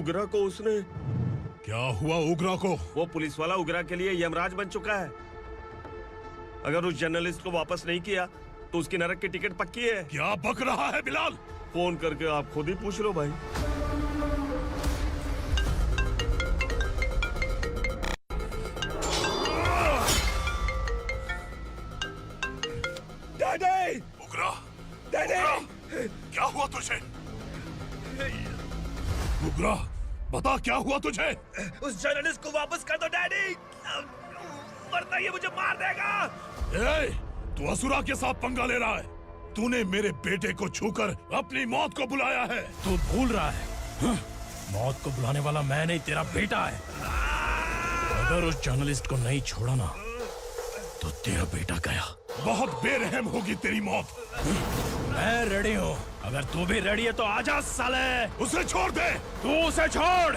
Speaker 12: उगरा को उसने।
Speaker 17: क्या हुआ उगरा को?
Speaker 12: वो पुलिस वाला उगरा के लिए यमराज बन चुका है। अगर उस जर्नलिस्ट को वापस नहीं किया तो उसकी नरक की टिकट पक्की है।
Speaker 17: क्या बक रहा है बिलाल?
Speaker 12: फोन करके आप खुद ही पूछ लो भाई।
Speaker 17: डैडी! उगरा! डैडी! क्या हुआ तुझे? उगरा, बता क्या हुआ तुझे?
Speaker 7: उस जर्नलिस्ट को वापस कर दो डैडी, वरना ये मुझे मार देगा।
Speaker 17: ए, तू असुरा के साथ पंगा ले रहा है। तूने मेरे बेटे को छूकर अपनी मौत को बुलाया है।
Speaker 7: तू भूल रहा है, मौत को बुलाने वाला मैं नहीं, तेरा बेटा है। अगर उस जर्नलिस्ट को नहीं छोड़ा ना तो तेरा बेटा गया।
Speaker 17: बहुत बेरहम होगी तेरी मौत।
Speaker 7: मैं रेडी हूँ, अगर तू भी रेडी है तो आजा साले।
Speaker 17: उसे छोड़ दे।
Speaker 7: तू उसे छोड़।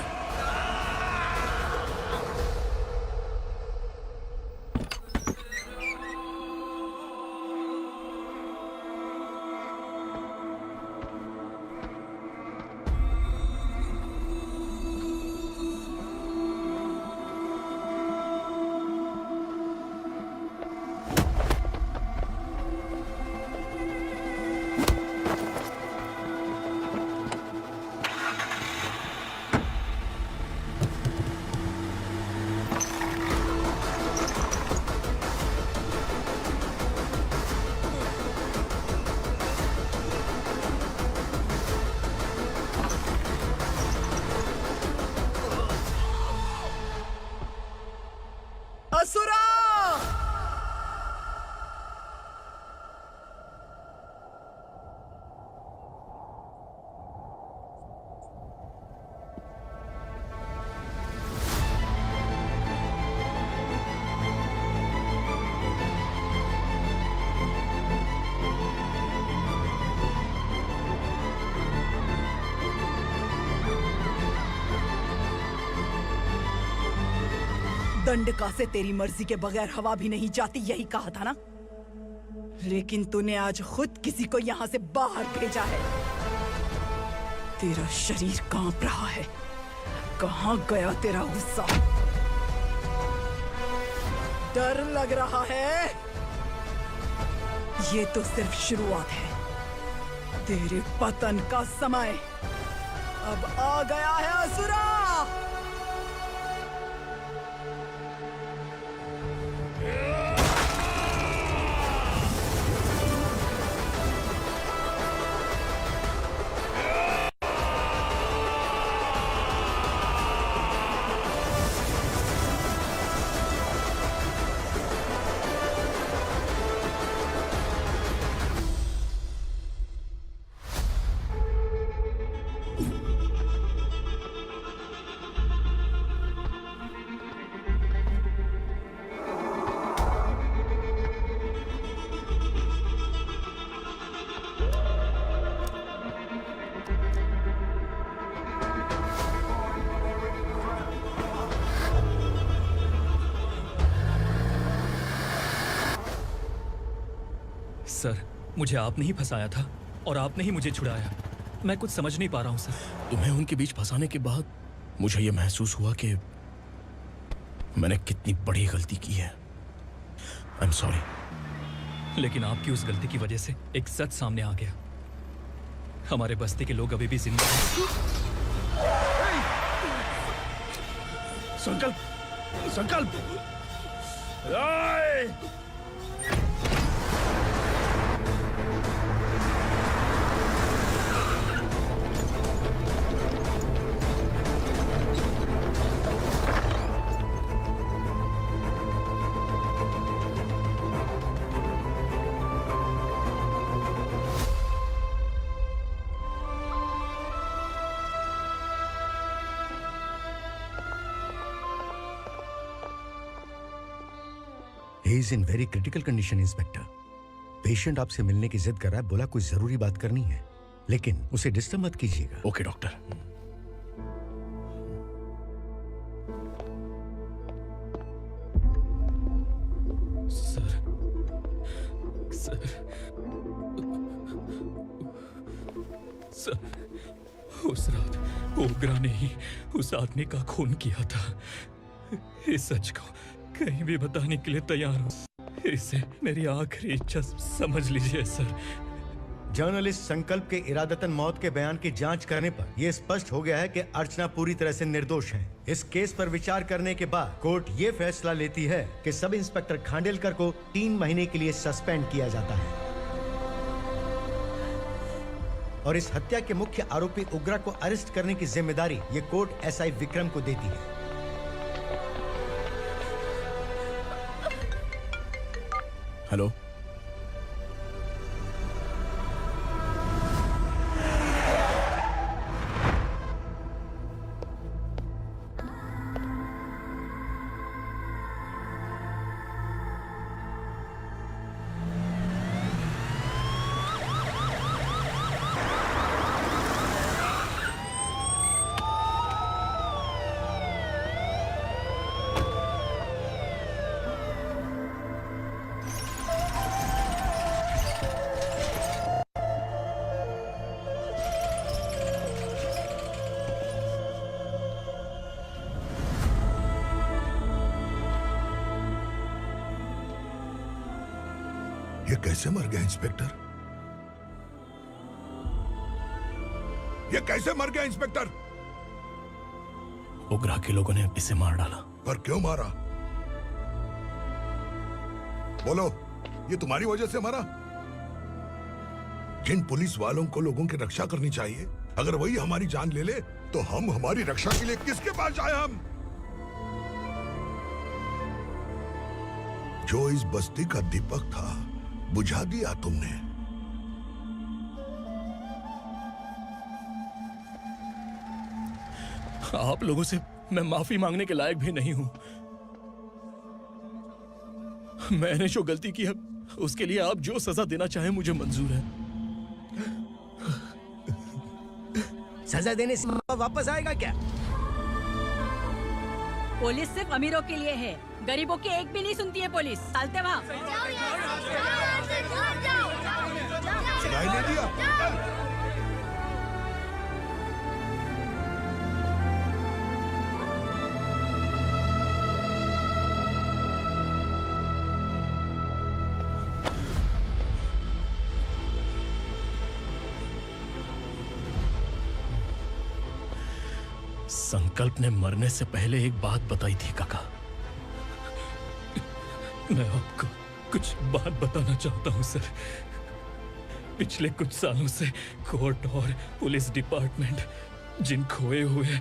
Speaker 10: असुरा! दंडका से तेरी मर्जी के बगैर हवा भी नहीं जाती, यही कहा था ना? लेकिन तूने आज खुद किसी को यहाँ से बाहर भेजा है। तेरा शरीर कांप रहा है। कहाँ गया तेरा गुस्सा? डर लग रहा है? ये तो सिर्फ शुरुआत है। तेरे पतन का समय अब आ गया है असुरा!
Speaker 14: सर, मुझे आपने ही फंसाया था और आपने ही मुझे छुड़ाया। मैं कुछ समझ नहीं पा रहा हूँ सर।
Speaker 7: तुम्हें उनके बीच फंसाने के बाद मुझे ये महसूस हुआ कि मैंने कितनी बड़ी गलती की है। I am sorry.
Speaker 14: लेकिन आपकी उस गलती की वजह से एक सच सामने आ गया। हमारे बस्ती के लोग अभी भी जिंदा हैं।
Speaker 7: संकल्प, संकल्प!
Speaker 15: He is in very critical condition, inspector. Patient आपसे मिलने की जिद कर रहा है, बोला कुछ जरूरी बात करनी है, लेकिन उसे डिस्टर्ब मत कीजिएगा।
Speaker 7: Okay doctor.
Speaker 14: Sir, sir, sir, उस रात ओग्रा ने ही उस आदमी का खून किया था। इस सच को कहीं भी बताने के लिए तैयार हूँ। इसे मेरी आखिरी इच्छा समझ लीजिए सर।
Speaker 8: जर्नलिस्ट संकल्प के इरादतन मौत के बयान की जांच करने पर यह स्पष्ट हो गया है कि अर्चना पूरी तरह से निर्दोष है। इस केस पर विचार करने के बाद कोर्ट ये फैसला लेती है कि सब इंस्पेक्टर खांडेलकर को 3 महीने के लिए सस्पेंड किया जाता है और इस हत्या के मुख्य आरोपी उग्रा को अरेस्ट करने की जिम्मेदारी ये कोर्ट एसआई विक्रम को देती है।
Speaker 7: हेलो,
Speaker 3: ये कैसे मर गया इंस्पेक्टर? ये कैसे मर गया इंस्पेक्टर?
Speaker 7: उग्रा के लोगों ने इसे मार डाला।
Speaker 3: पर क्यों मारा? बोलो, ये तुम्हारी वजह से मारा? जिन पुलिस वालों को लोगों की रक्षा करनी चाहिए, अगर वही हमारी जान ले ले तो हम हमारी रक्षा के लिए किसके पास जाए? हम जो इस बस्ती का दीपक था बुझा दिया तुमने।
Speaker 7: आप लोगों से मैं माफी मांगने के लायक भी नहीं हूं। मैंने जो गलती की है उसके लिए आप जो सजा देना चाहें मुझे मंजूर है।
Speaker 6: सजा देने से वापस आएगा क्या?
Speaker 13: पुलिस सिर्फ अमीरों के लिए है, गरीबों की एक भी नहीं सुनती है पुलिस। चलते वहाँ।
Speaker 3: सुनाई नहीं दिया?
Speaker 7: संकल्प ने मरने से पहले एक बात बताई थी काका।
Speaker 14: मैं आपको कुछ बात बताना चाहता हूं सर। पिछले कुछ सालों से कोर्ट और पुलिस डिपार्टमेंट जिन खोए हुए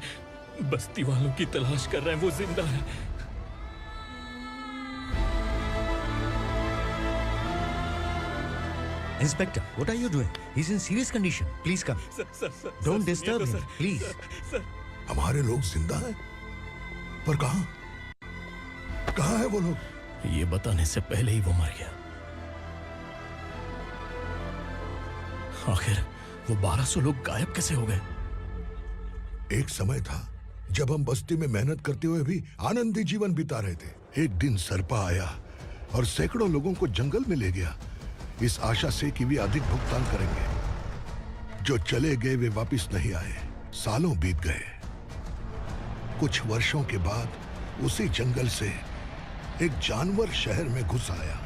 Speaker 14: बस्ती वालों की तलाश कर रहे हैं वो जिंदा है।
Speaker 6: Inspector, what are you doing? He's in serious condition. Please come.
Speaker 14: Sir,
Speaker 6: Don't disturb him, please.
Speaker 3: हमारे लोग जिंदा हैं, पर कहां? कहां है वो लोग?
Speaker 7: ये बताने से पहले ही वो मर गया। आखिर वो 1200 लोग गायब कैसे हो गए?
Speaker 3: एक समय था जब हम बस्ती में मेहनत करते हुए भी आनंदी जीवन बिता रहे थे। एक दिन सरपा आया और सैकड़ों लोगों को जंगल में ले गया, इस आशा से कि वे अधिक भुगतान करेंगे। जो चले गए वे वापस नहीं आए। सालों बीत गए। कुछ वर्षों के बाद उसी जंगल से एक जानवर शहर में घुस आया।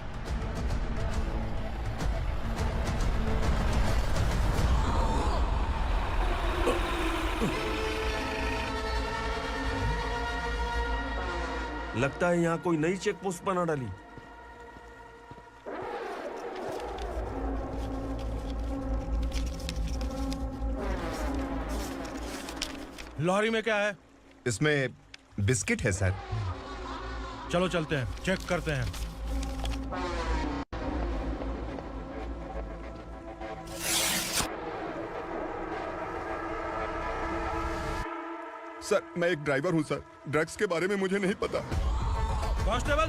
Speaker 12: लगता है यहाँ कोई नई चेक पोस्ट बना डाली।
Speaker 1: लॉरी में क्या है?
Speaker 8: इसमें बिस्किट है सर।
Speaker 1: चलो चलते हैं, चेक करते हैं।
Speaker 19: सर, मैं एक ड्राइवर हूं सर। ड्रग्स के बारे में मुझे नहीं पता।
Speaker 1: कांस्टेबल,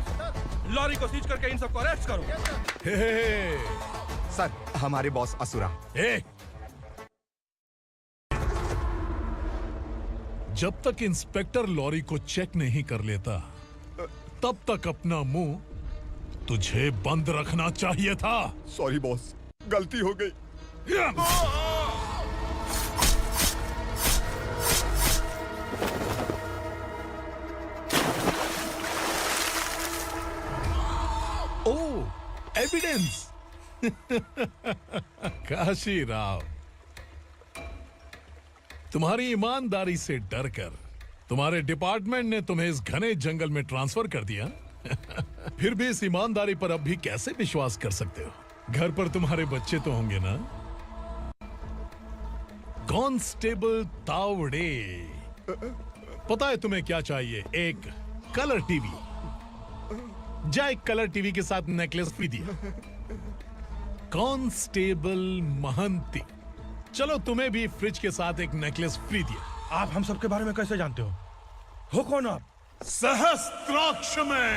Speaker 1: लॉरी को सीज करके इन सबको अरेस्ट करो।
Speaker 19: सर, हमारे बॉस असुरा।
Speaker 17: जब तक इंस्पेक्टर लॉरी को चेक नहीं कर लेता तब तक अपना मुंह तुझे बंद रखना चाहिए था।
Speaker 19: सॉरी बॉस, गलती हो गई।
Speaker 17: एविडेंस। काशी राव, तुम्हारी ईमानदारी से डरकर तुम्हारे डिपार्टमेंट ने तुम्हें इस घने जंगल में ट्रांसफर कर दिया। फिर भी इस ईमानदारी पर अब भी कैसे विश्वास कर सकते हो? घर पर तुम्हारे बच्चे तो होंगे ना? कांस्टेबल तावड़े, पता है तुम्हें क्या चाहिए? एक कलर टीवी। जा एक कलर टीवी के साथ नेकलेस भी दिया। कांस्टेबल महंती, चलो तुम्हें भी फ्रिज के साथ एक नेकलेस फ्री दिया।
Speaker 1: आप हम सब के बारे में कैसे जानते हो कौन आप?
Speaker 17: सहस्त्राक्ष में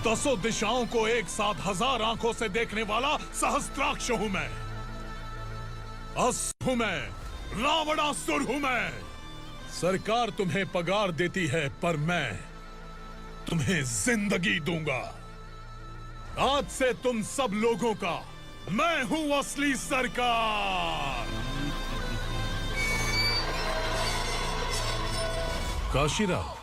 Speaker 17: 10 दिशाओं को एक साथ 1000 आंखों से देखने वाला सहस्त्राक्ष हूं मैं। असुर हूं मैं, रावणासुर हूं मैं। सरकार तुम्हें पगार देती है, पर मैं तुम्हें जिंदगी दूंगा। आज से तुम सब लोगों का मैं हूं असली सरकार। काशीराव,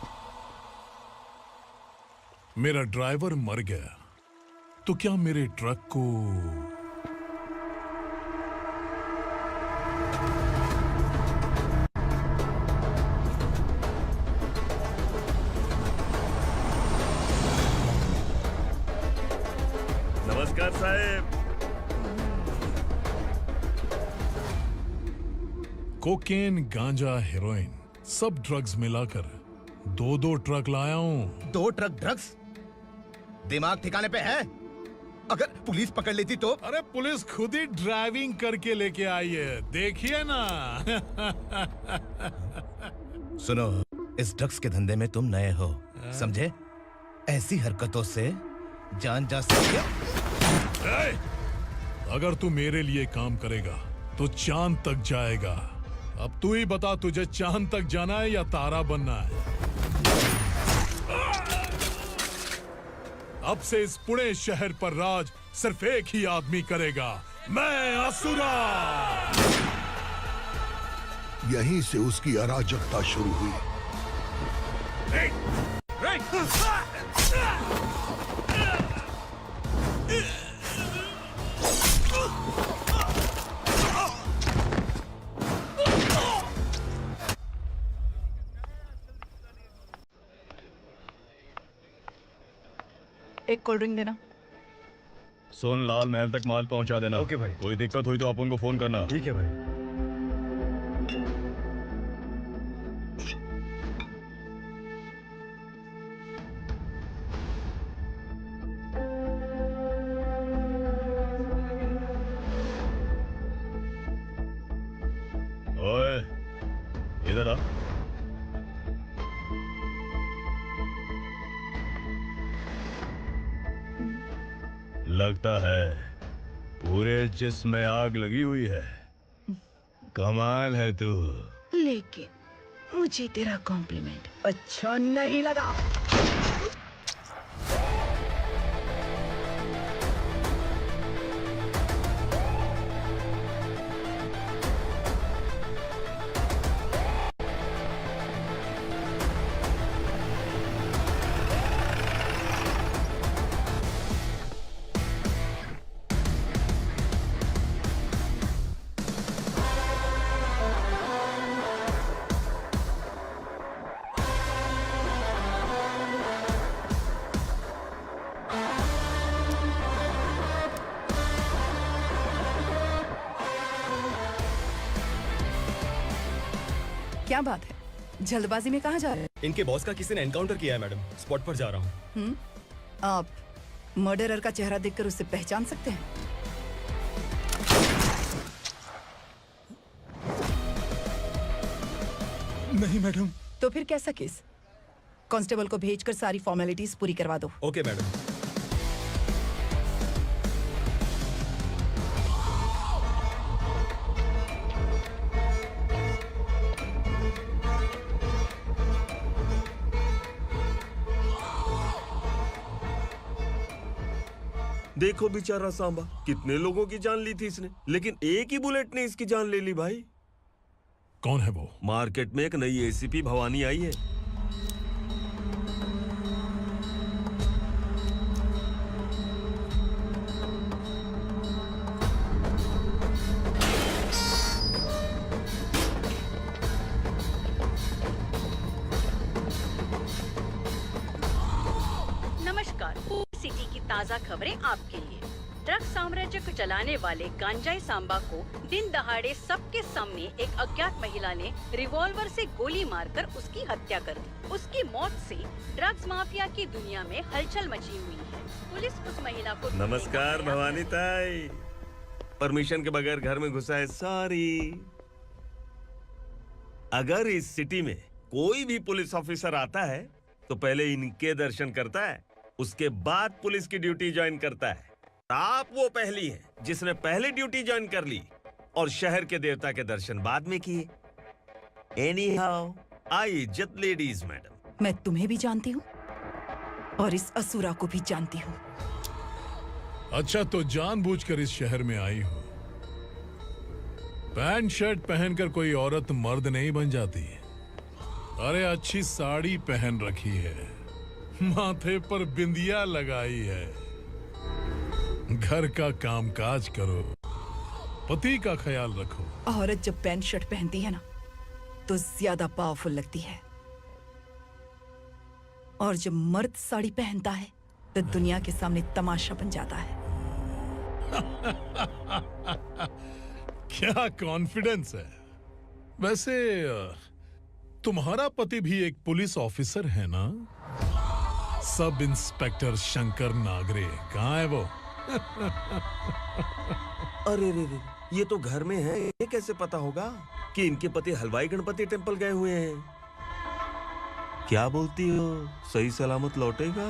Speaker 17: मेरा ड्राइवर मर गया, तो क्या मेरे ट्रक को
Speaker 12: नमस्कार साहब।
Speaker 17: कोकेन, गांजा, हेरोइन, सब ड्रग्स मिलाकर 2 ट्रक लाया हूं।
Speaker 8: 2 ट्रक ड्रग्स? दिमाग ठिकाने पे है? अगर पुलिस पकड़ लेती तो?
Speaker 17: अरे पुलिस खुद ही ड्राइविंग करके लेके आई है, देखिए ना।
Speaker 8: सुनो, इस ड्रग्स के धंधे में तुम नए हो, समझे? ऐसी हरकतों से जान जा सकती है।
Speaker 17: अगर तू मेरे लिए काम करेगा तो चांद तक जाएगा। अब तू ही बता, तुझे चांद तक जाना है या तारा बनना है? अब से इस पुणे शहर पर राज सिर्फ एक ही आदमी करेगा, मैं असुरा।
Speaker 3: यहीं से उसकी अराजकता शुरू हुई।
Speaker 13: एक कोल्ड ड्रिंक देना।
Speaker 2: सोनलाल महल तक माल पहुंचा देना।
Speaker 1: ओके भाई।
Speaker 2: कोई दिक्कत हुई तो अपन को फोन करना।
Speaker 1: ठीक है भाई।
Speaker 2: ओए, इधर आ। लगता है पूरे जिस्म में आग लगी हुई है। कमाल है तू।
Speaker 13: लेकिन मुझे तेरा कॉम्प्लीमेंट अच्छा नहीं लगा।
Speaker 20: क्या बात है, जल्दबाजी में कहाँ जा रहे हैं?
Speaker 15: इनके बॉस का किसी ने एनकाउंटर किया है मैडम, स्पॉट पर जा रहा हूँ।
Speaker 20: आप मर्डरर का चेहरा देखकर उसे पहचान सकते हैं?
Speaker 15: नहीं मैडम।
Speaker 20: तो फिर कैसा केस? कांस्टेबल को भेजकर सारी फॉर्मेलिटीज पूरी करवा दो।
Speaker 15: Okay madam.
Speaker 12: देखो बेचारा सांबा, कितने लोगों की जान ली थी इसने, लेकिन एक ही बुलेट ने इसकी जान ले ली भाई।
Speaker 17: कौन है वो?
Speaker 12: मार्केट में एक नई एसीपी भवानी आई है।
Speaker 13: ताज़ा खबरें आपके लिए। ड्रग्स साम्राज्य को चलाने वाले गांजाई सांबा को दिन दहाड़े सबके सामने एक अज्ञात महिला ने रिवॉल्वर से गोली मारकर उसकी हत्या कर दी। उसकी मौत से ड्रग्स माफिया की दुनिया में हलचल मची हुई है। पुलिस उस महिला को
Speaker 12: नमस्कार भवानी ताई। परमिशन के बगैर घर में घुसा है, सॉरी। अगर इस सिटी में कोई भी पुलिस ऑफिसर आता है तो पहले इनके दर्शन करता है, उसके बाद पुलिस की ड्यूटी ज्वाइन करता है। आप वो पहली हैं जिसने पहले ड्यूटी ज्वाइन कर ली और शहर के देवता के दर्शन बाद में किए। एनीहाउ, आई इज्जत लेडीज मैडम।
Speaker 20: मैं तुम्हें भी जानती हूँ और इस असुरा को भी जानती हूँ।
Speaker 17: अच्छा, तो जानबूझकर इस शहर में आई हो। पैंट शर्ट पहनकर कोई औरत मर्द नहीं बन जाती। अरे अच्छी साड़ी पहन रखी है, माथे पर बिंदिया लगाई है, घर का कामकाज करो, पति का ख्याल रखो।
Speaker 20: औरत जब पैंट शर्ट पहनती है ना तो ज्यादा पावरफुल लगती है, और जब मर्द साड़ी पहनता है तो दुनिया के सामने तमाशा बन जाता है।
Speaker 17: क्या कॉन्फिडेंस है। वैसे तुम्हारा पति भी एक पुलिस ऑफिसर है ना? सब इंस्पेक्टर शंकर नागरे कहाँ है वो?
Speaker 12: अरे रे रे, ये तो घर में है, ये कैसे पता होगा कि इनके पति हलवाई गणपति टेम्पल गए हुए हैं? क्या बोलती हो, सही सलामत लौटेगा?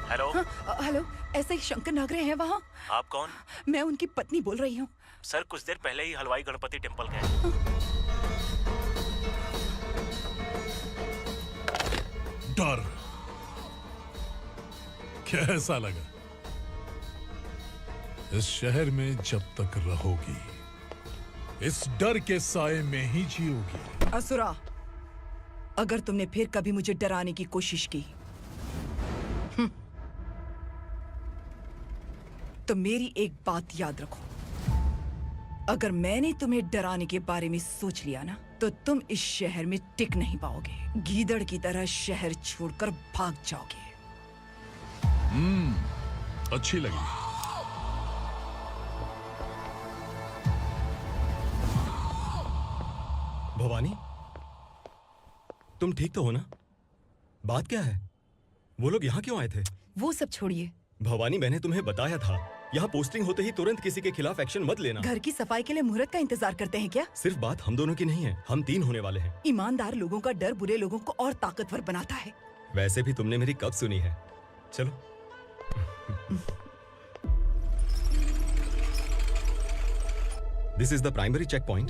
Speaker 15: हेलो।
Speaker 20: हेलो, ऐसे ही शंकर नागरे हैं वहाँ?
Speaker 15: आप कौन?
Speaker 20: मैं उनकी पत्नी बोल रही हूँ।
Speaker 15: सर कुछ देर पहले ही हलवाई गणपति टेम्पल गए।
Speaker 17: डर कैसा लगा? इस शहर में जब तक रहोगी इस डर के साए में ही जियोगी।
Speaker 20: असुरा, अगर तुमने फिर कभी मुझे डराने की कोशिश की तो मेरी एक बात याद रखो, अगर मैंने तुम्हें डराने के बारे में सोच लिया ना तो तुम इस शहर में टिक नहीं पाओगे। गीदड़ की तरह शहर छोड़कर भाग जाओगे।
Speaker 17: अच्छी लगी।
Speaker 2: भवानी, तुम ठीक तो हो ना? बात क्या है? वो लोग यहाँ क्यों आए थे?
Speaker 20: वो सब छोड़िए
Speaker 2: भवानी, मैंने तुम्हें बताया था यहाँ पोस्टिंग होते ही तुरंत किसी के खिलाफ एक्शन मत लेना।
Speaker 20: घर की सफाई के लिए मुहूर्त का इंतजार करते हैं क्या?
Speaker 2: सिर्फ बात हम दोनों की नहीं है, हम 3 होने वाले हैं।
Speaker 20: ईमानदार लोगों का डर बुरे लोगों को और ताकतवर बनाता है।
Speaker 2: वैसे भी तुमने मेरी कब सुनी है। चलो। This is the primary checkpoint,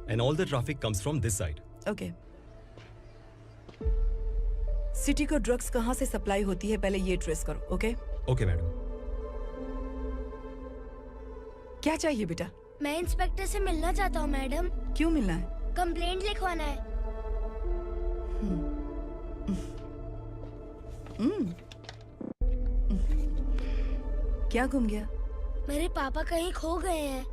Speaker 2: and all the traffic comes from this side.
Speaker 20: Okay. City को ड्रग्स कहाँ से सप्लाई होती है पहले ये ट्रेस करो, ओके?
Speaker 2: Okay madam.
Speaker 20: क्या चाहिए बेटा?
Speaker 4: मैं इंस्पेक्टर से मिलना चाहता हूँ मैडम।
Speaker 20: क्यों मिलना है?
Speaker 4: कंप्लेंट लिखवाना है।
Speaker 20: क्या घूम गया?
Speaker 4: मेरे पापा कहीं खो गए हैं।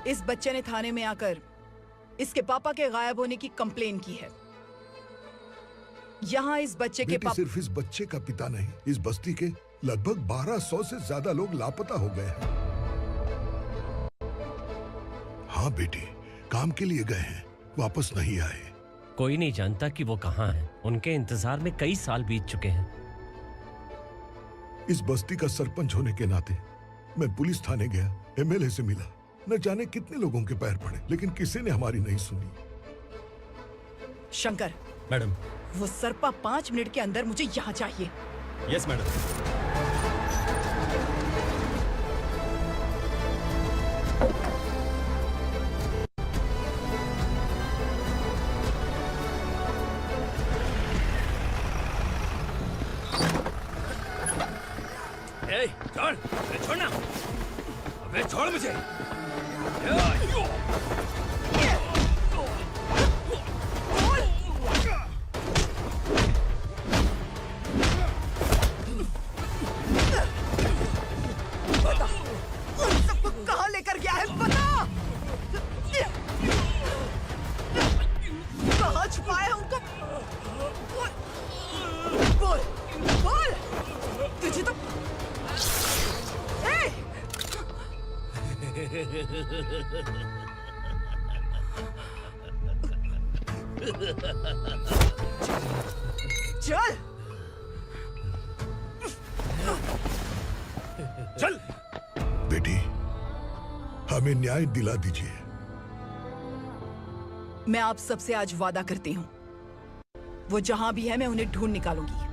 Speaker 20: इस बच्चे ने थाने में आकर इसके पापा के गायब होने की कंप्लेन की है। यहाँ इस बच्चे के
Speaker 3: बेटी,
Speaker 20: पापा
Speaker 3: सिर्फ इस बच्चे का पिता नहीं, इस बस्ती के लगभग 1200 से ज्यादा लोग लापता हो गए हैं। हाँ बेटी, काम के लिए गए हैं, वापस नहीं आए।
Speaker 9: कोई नहीं जानता कि वो कहाँ हैं। उनके इंतजार में कई साल बीत चुके हैं।
Speaker 3: इस बस्ती का सरपंच होने के नाते मैं पुलिस थाने गया, एमएलए से मिला, न जाने कितने लोगों के पैर पड़े, लेकिन किसी ने हमारी नहीं सुनी।
Speaker 20: शंकर,
Speaker 14: मैडम।
Speaker 20: वो सरपा 5 मिनट के अंदर मुझे यहाँ चाहिए।
Speaker 14: Yes madam.
Speaker 1: छोड़, छोड़ना, अबे छोड़ मुझे।
Speaker 20: बता, उन सबको कहाँ लेकर गया है, बता। कहाँ छुपाया है उनको? बोल, बोल। तुझे तो चल
Speaker 3: चल बेटी, हमें न्याय दिला दीजिए।
Speaker 20: मैं आप सबसे आज वादा करती हूँ, वो जहां भी है मैं उन्हें ढूंढ निकालूंगी।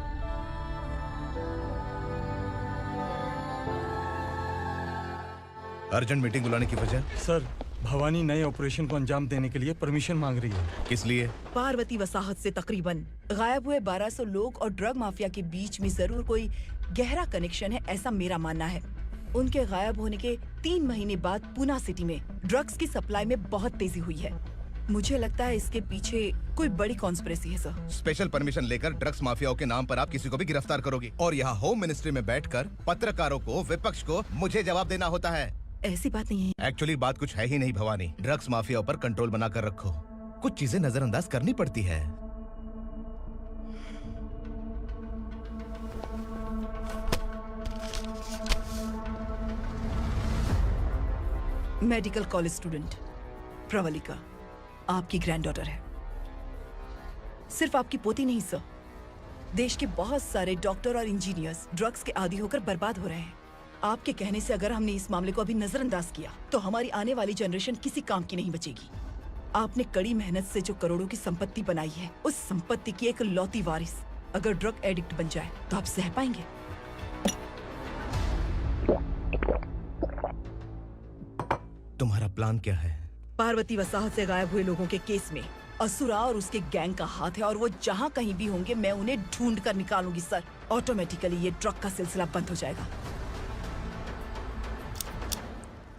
Speaker 8: अर्जेंट मीटिंग बुलाने की वजह?
Speaker 21: सर, भवानी नए ऑपरेशन को अंजाम देने के लिए परमिशन मांग रही है।
Speaker 8: किस लिए?
Speaker 20: पार्वती वसाहत से तकरीबन गायब हुए 1200 लोग और ड्रग माफिया के बीच में जरूर कोई गहरा कनेक्शन है, ऐसा मेरा मानना है। उनके गायब होने के 3 महीने बाद पूना सिटी में ड्रग्स की सप्लाई में बहुत तेजी हुई है। मुझे लगता है इसके पीछे कोई बड़ी कॉन्स्पिरेसी है सर।
Speaker 8: स्पेशल परमिशन लेकर ड्रग्स माफियाओं के नाम पर आप किसी को भी गिरफ्तार करोगे और यहाँ होम मिनिस्ट्री में बैठकर पत्रकारों को, विपक्ष को मुझे जवाब देना होता है।
Speaker 20: ऐसी बात नहीं है।
Speaker 8: एक्चुअली बात कुछ है ही नहीं भवानी। ड्रग्स माफियाओं पर कंट्रोल बनाकर रखो, कुछ चीजें नजरअंदाज करनी पड़ती है।
Speaker 20: मेडिकल कॉलेज स्टूडेंट प्रवलिका आपकी ग्रैंडडॉटर है। सिर्फ आपकी पोती नहीं सर, देश के बहुत सारे डॉक्टर और इंजीनियर्स ड्रग्स के आदी होकर बर्बाद हो रहे हैं। आपके कहने से अगर हमने इस मामले को अभी नजरअंदाज किया तो हमारी आने वाली जनरेशन किसी काम की नहीं बचेगी। आपने कड़ी मेहनत से जो करोड़ों की संपत्ति बनाई है, उस संपत्ति की एक लौती वारिस अगर ड्रग एडिक्ट बन जाए तो आप सह पाएंगे?
Speaker 8: तुम्हारा प्लान क्या है?
Speaker 20: पार्वती वसाहत से गायब हुए लोगों के केस में असुरा और उसके गैंग का हाथ है और वो जहाँ कहीं भी होंगे मैं उन्हें ढूंढ कर निकालूंगी सर। ऑटोमेटिकली ये ड्रग का सिलसिला बंद हो जाएगा।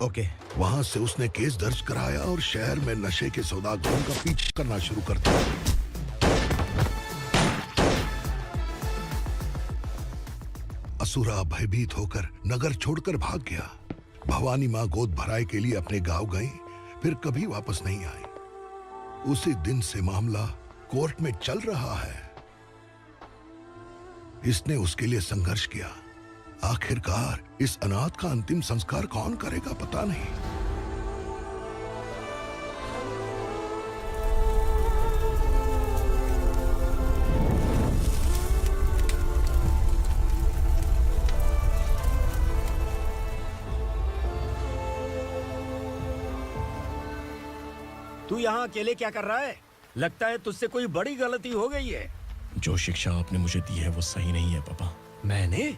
Speaker 8: ओके।
Speaker 3: वहाँ से उसने केस दर्ज कराया और शहर में नशे के सौदागरों का पीछा करना शुरू कर दिया। असुरा भयभीत होकर नगर छोड़कर भाग गया। भवानी माँ गोद भराई के लिए अपने गांव गई, फिर कभी वापस नहीं आई। उसी दिन से मामला कोर्ट में चल रहा है। इसने उसके लिए संघर्ष किया। आखिरकार इस अनाथ का अंतिम संस्कार कौन करेगा पता नहीं।
Speaker 6: तू यहाँ अकेले क्या कर रहा है? लगता है तुझसे कोई बड़ी गलती हो गई है।
Speaker 14: जो शिक्षा आपने मुझे दी है वो सही नहीं है पापा।
Speaker 6: मैंने?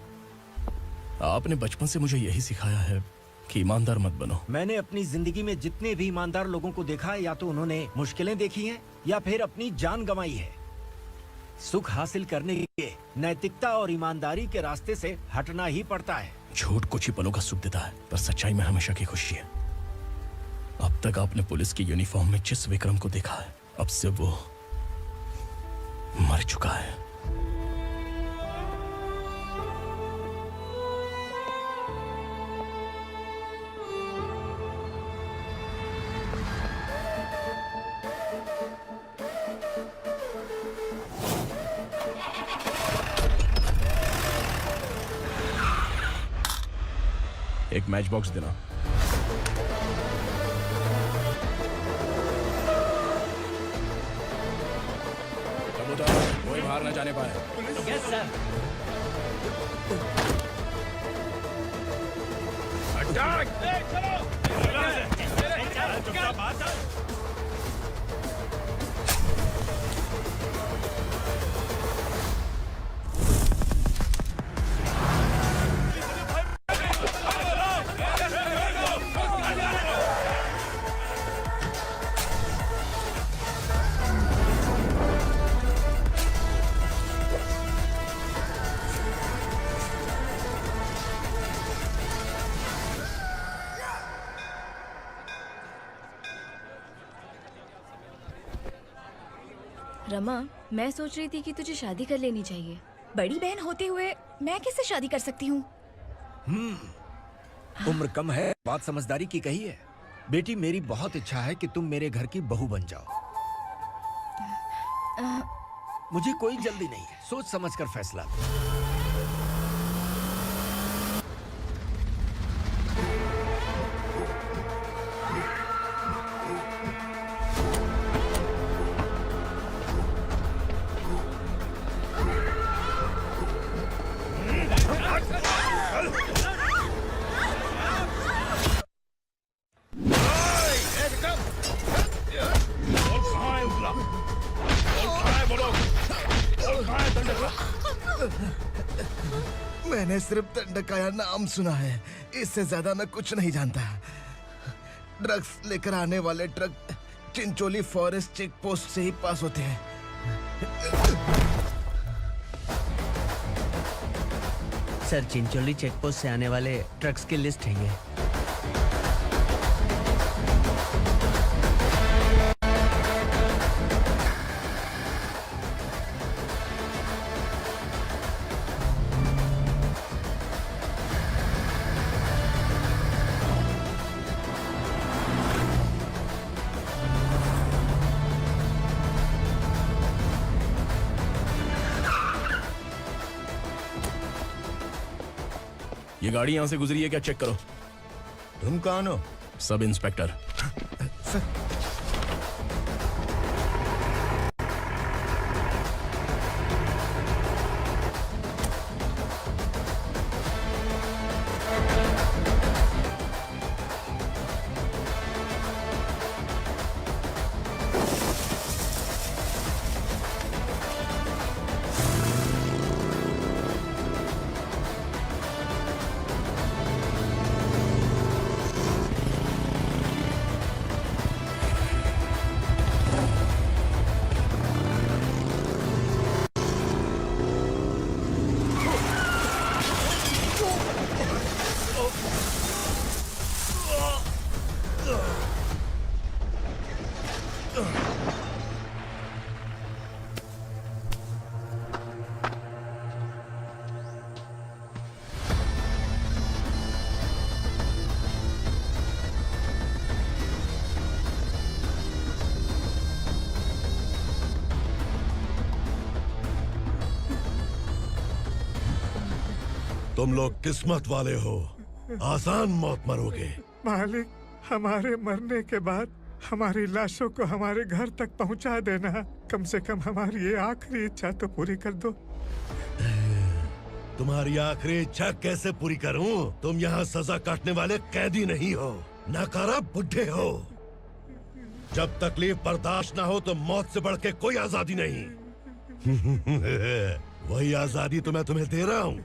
Speaker 14: आपने बचपन से मुझे यही सिखाया है कि ईमानदार मत बनो।
Speaker 6: मैंने अपनी जिंदगी में जितने भी ईमानदार लोगों को देखा है, या तो उन्होंने मुश्किलें देखी हैं या फिर अपनी जान गंवाई है। सुख हासिल करने के लिए नैतिकता और ईमानदारी के रास्ते से हटना ही पड़ता है।
Speaker 14: झूठ कुछ ही पलों का सुख देता है, पर सच्चाई में हमेशा की खुशी है। अब तक आपने पुलिस की यूनिफॉर्म में जिस विक्रम को देखा है, अब से वो मर चुका है। एक मैच बॉक्स देना। कोई बाहर न जाने पाए।
Speaker 6: Yes sir.
Speaker 5: रमा, मैं सोच रही थी कि तुझे शादी कर लेनी चाहिए।
Speaker 4: बड़ी बहन होते हुए मैं कैसे शादी कर सकती हूँ?
Speaker 6: उम्र कम है, बात समझदारी की कही है। बेटी, मेरी बहुत इच्छा है कि तुम मेरे घर की बहू बन जाओ। मुझे कोई जल्दी नहीं है, सोच समझकर फैसला लो।
Speaker 8: मैंने सिर्फ दंडकाया नाम सुना है, इससे ज्यादा मैं कुछ नहीं जानता। ड्रग्स लेकर आने वाले truck Chincholi forest check post से ही पास होते हैं।
Speaker 10: सर, चिंचोली चेक पोस्ट से आने वाले ट्रक्स की लिस्ट है ये।
Speaker 7: ये गाड़ी यहाँ से गुजरी है क्या, चेक करो।
Speaker 8: तुम कौन हो?
Speaker 7: Sub inspector.
Speaker 17: तुम लोग किस्मत वाले हो, आसान मौत मरोगे।
Speaker 11: मालिक, हमारे मरने के बाद हमारी लाशों को हमारे घर तक पहुंचा देना। कम से कम हमारी ये आखिरी इच्छा तो पूरी कर दो।
Speaker 17: तुम्हारी आखिरी इच्छा कैसे पूरी करूं? तुम यहाँ सजा काटने वाले कैदी नहीं हो, नाकारा बुड्ढे हो। जब तकलीफ बर्दाश्त ना हो तो मौत से बढ़ के कोई आजादी नहीं। वही आजादी तो मैं तुम्हें दे रहा हूँ।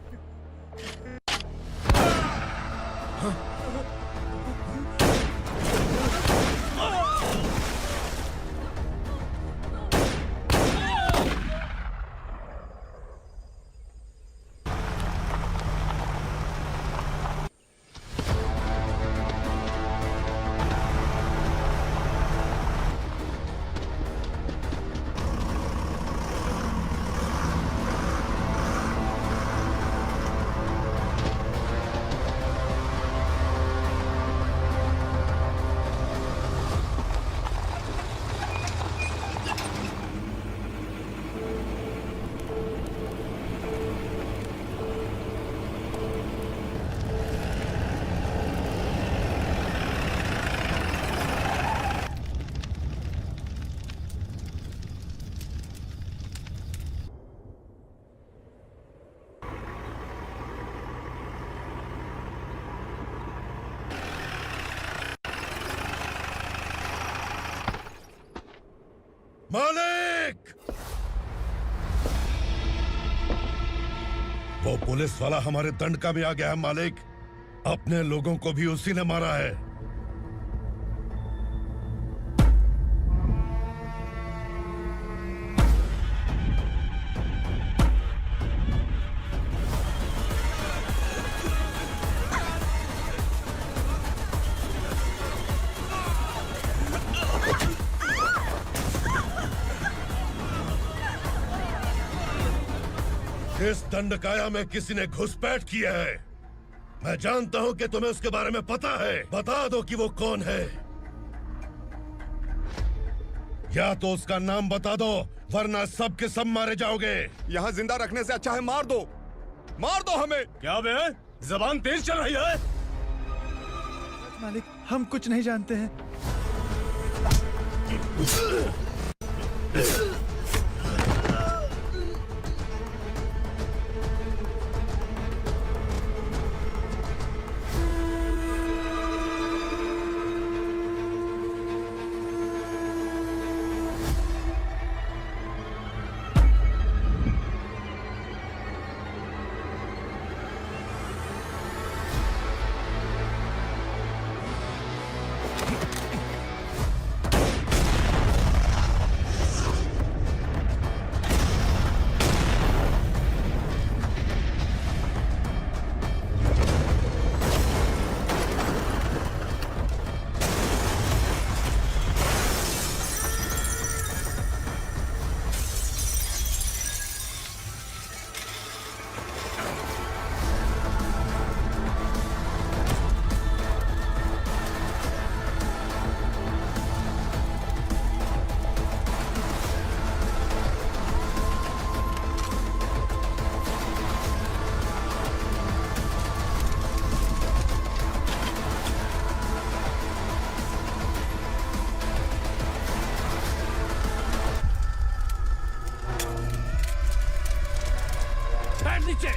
Speaker 3: पुलिस वाला हमारे दंड का भी आ गया है मालिक। अपने लोगों को भी उसी ने मारा है। इस दंडकाया में किसी ने घुसपैठ किया है। मैं जानता हूं कि तुम्हें उसके बारे में पता है। बता दो कि वो कौन है, या तो उसका नाम बता दो, वरना सब के सब मारे जाओगे।
Speaker 19: यहाँ जिंदा रखने से अच्छा है मार दो हमें।
Speaker 2: क्या बे? जबान तेज चल रही है।
Speaker 11: मालिक, हम कुछ नहीं जानते हैं।
Speaker 7: नीचे।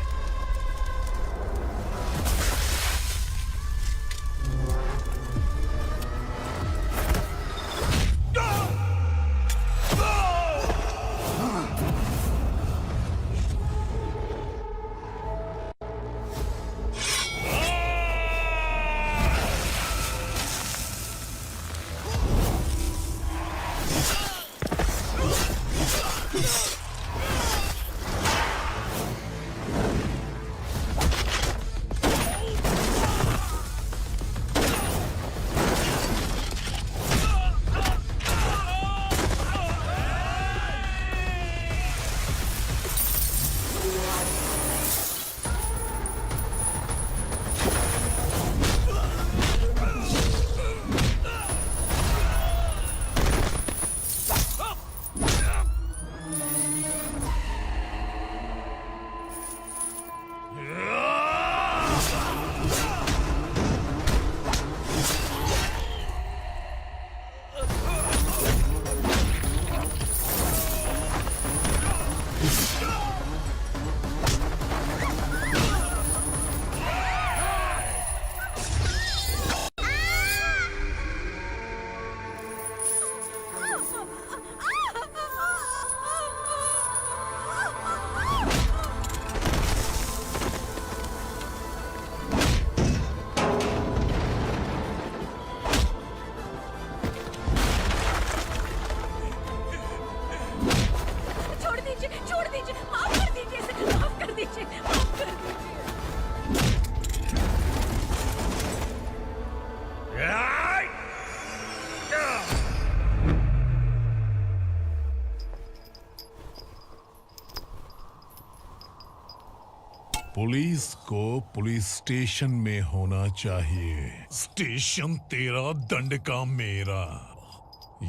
Speaker 17: पुलिस को पुलिस स्टेशन में होना चाहिए। स्टेशन तेरा, दंड का मेरा।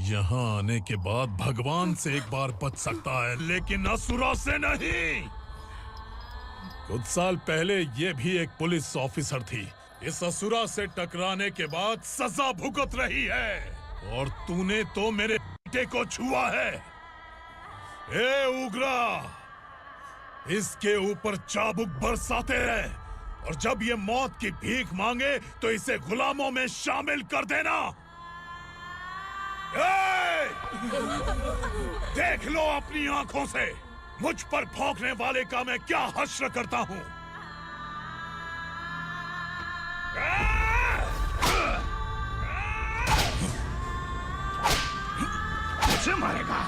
Speaker 17: यहाँ आने के बाद भगवान से एक बार बच सकता है, लेकिन असुरा से नहीं। कुछ साल पहले ये भी एक पुलिस ऑफिसर थी। इस असुरा से टकराने के बाद सजा भुगत रही है, और तूने तो मेरे बेटे को छुआ है। ए उग्रा, इसके ऊपर चाबुक बरसाते रहे, और जब ये मौत की भीख मांगे तो इसे गुलामों में शामिल कर देना। देख लो अपनी आंखों से मुझ पर भौंकने वाले का मैं क्या हश्र करता हूँ। से मारेगा।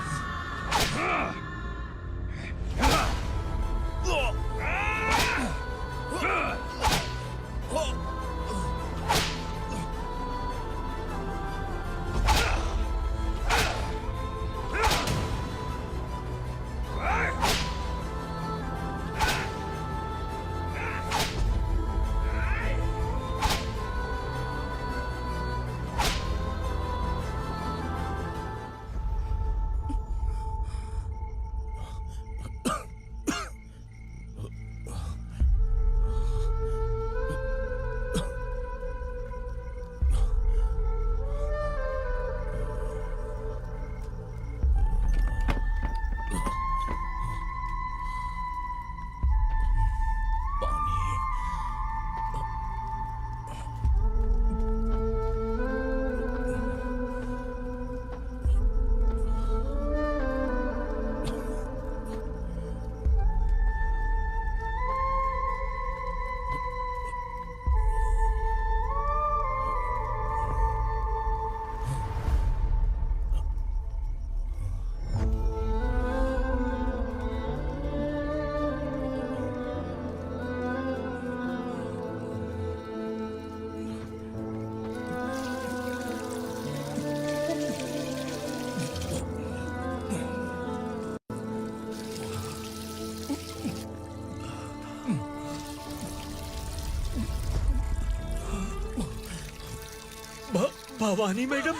Speaker 6: भवानी मैडम,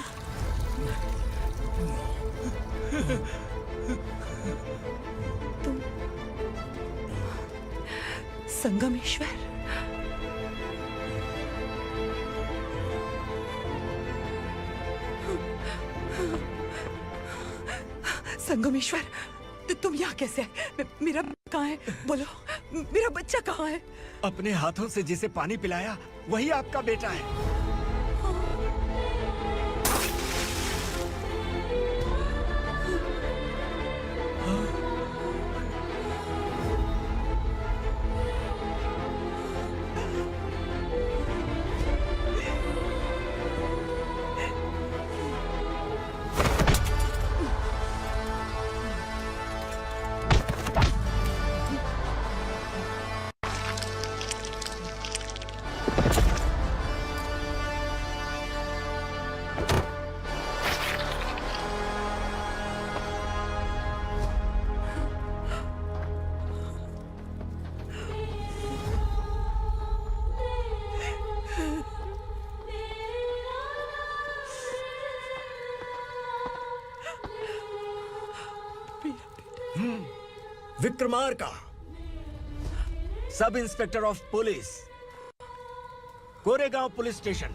Speaker 20: तुम संगमेश्वर? संगमेश्वर, तुम यहाँ कैसे आए? मेरा कहाँ है? बोलो, मेरा बच्चा कहाँ है?
Speaker 6: अपने हाथों से जिसे पानी पिलाया वही आपका बेटा है। Vikramarka, sub inspector of police, Koregaon police station.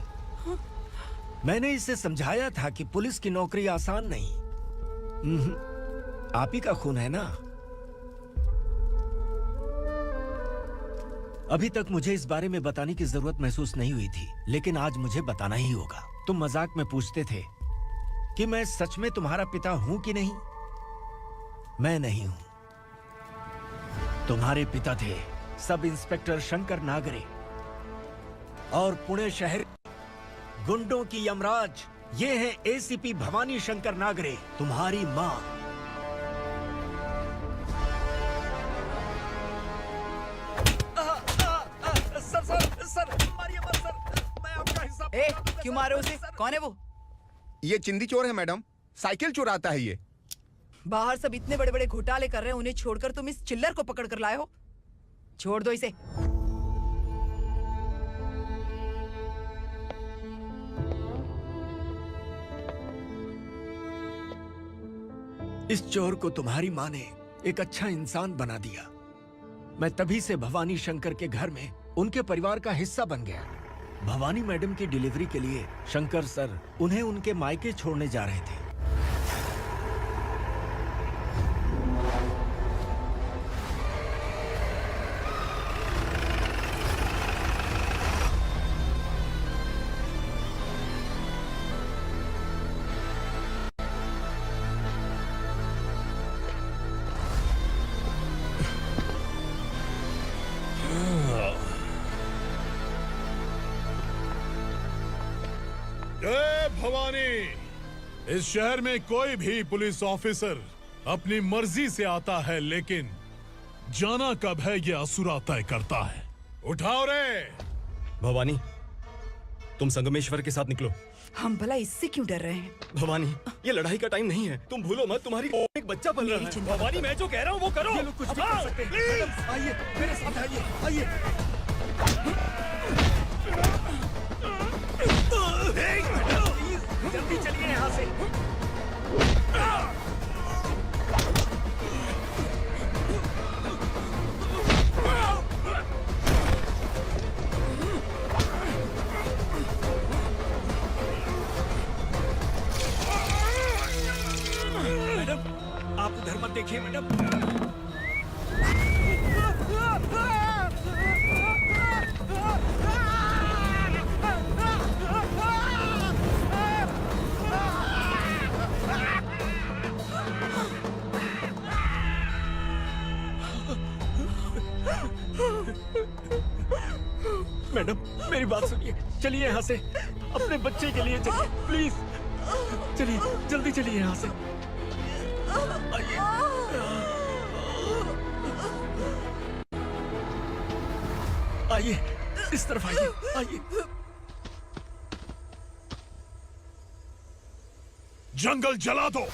Speaker 6: मैंने इसे समझाया था कि पुलिस की नौकरी आसान नहीं। आप ही का खून है ना? अभी तक मुझे इस बारे में बताने की जरूरत महसूस नहीं हुई थी, लेकिन आज मुझे बताना ही होगा। तुम मजाक में पूछते थे कि मैं सच में तुम्हारा पिता हूं कि नहीं। मैं नहीं हूं। तुम्हारे पिता थे सब इंस्पेक्टर शंकर नागरे, और पुणे शहर गुंडों की यमराज ये हैं एसीपी भवानी शंकर नागरे, तुम्हारी मां। सर, मारिए मत सर, मैं आपका हिस्सा।
Speaker 20: क्यों मारे उसे? कौन है वो?
Speaker 19: ये चिंदी चोर है मैडम, साइकिल चुराता है ये।
Speaker 20: बाहर सब इतने बड़े बड़े घोटाले कर रहे हैं, उन्हें छोड़कर तुम इस चिल्लर को पकड़ कर लाए हो। छोड़ दो इसे।
Speaker 6: इस चोर को तुम्हारी मां ने एक अच्छा इंसान बना दिया। मैं तभी से भवानी शंकर के घर में उनके परिवार का हिस्सा बन गया। भवानी मैडम की डिलीवरी के लिए शंकर सर उन्हें उनके मायके छोड़ने जा रहे थे।
Speaker 17: जय भवानी, इस शहर में कोई भी पुलिस ऑफिसर अपनी मर्जी से आता है, लेकिन जाना कब है ये असुरा तय करता है। उठाओ रे।
Speaker 15: भवानी, तुम संगमेश्वर के साथ निकलो।
Speaker 20: हम भला इससे क्यों डर रहे हैं?
Speaker 15: भवानी, ये लड़ाई का टाइम नहीं है। तुम भूलो मत, तुम्हारी एक बच्चा पल रहा है। भवानी, मैं जो कह रहा हूँ वो करो।
Speaker 21: ये लोग कुछ भी कर सकते हैं। आइए मेरे साथ आइए, आइए।
Speaker 6: जल्दी चलिए यहाँ से। मैडम, आप उधर मत देखिए मैडम। मैडम, मेरी बात सुनिए, चलिए यहाँ से। अपने बच्चे के लिए चलिए, प्लीज। चलिए, जल्दी चलिए यहाँ से। आइए, इस तरफ आइए, आइए।
Speaker 17: जंगल जला दो।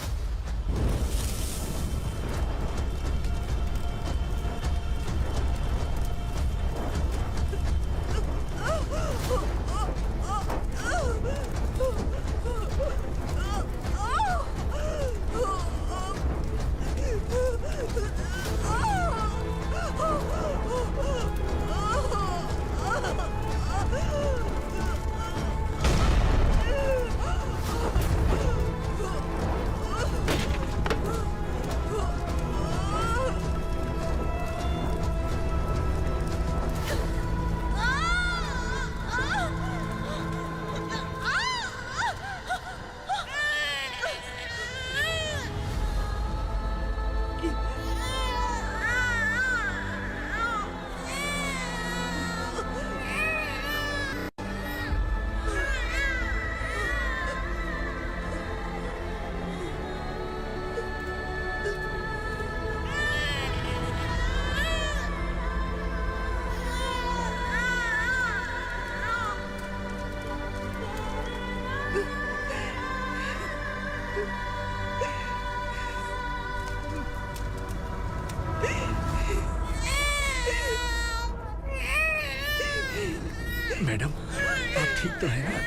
Speaker 6: मैडम, आप ठीक तो हैं ना?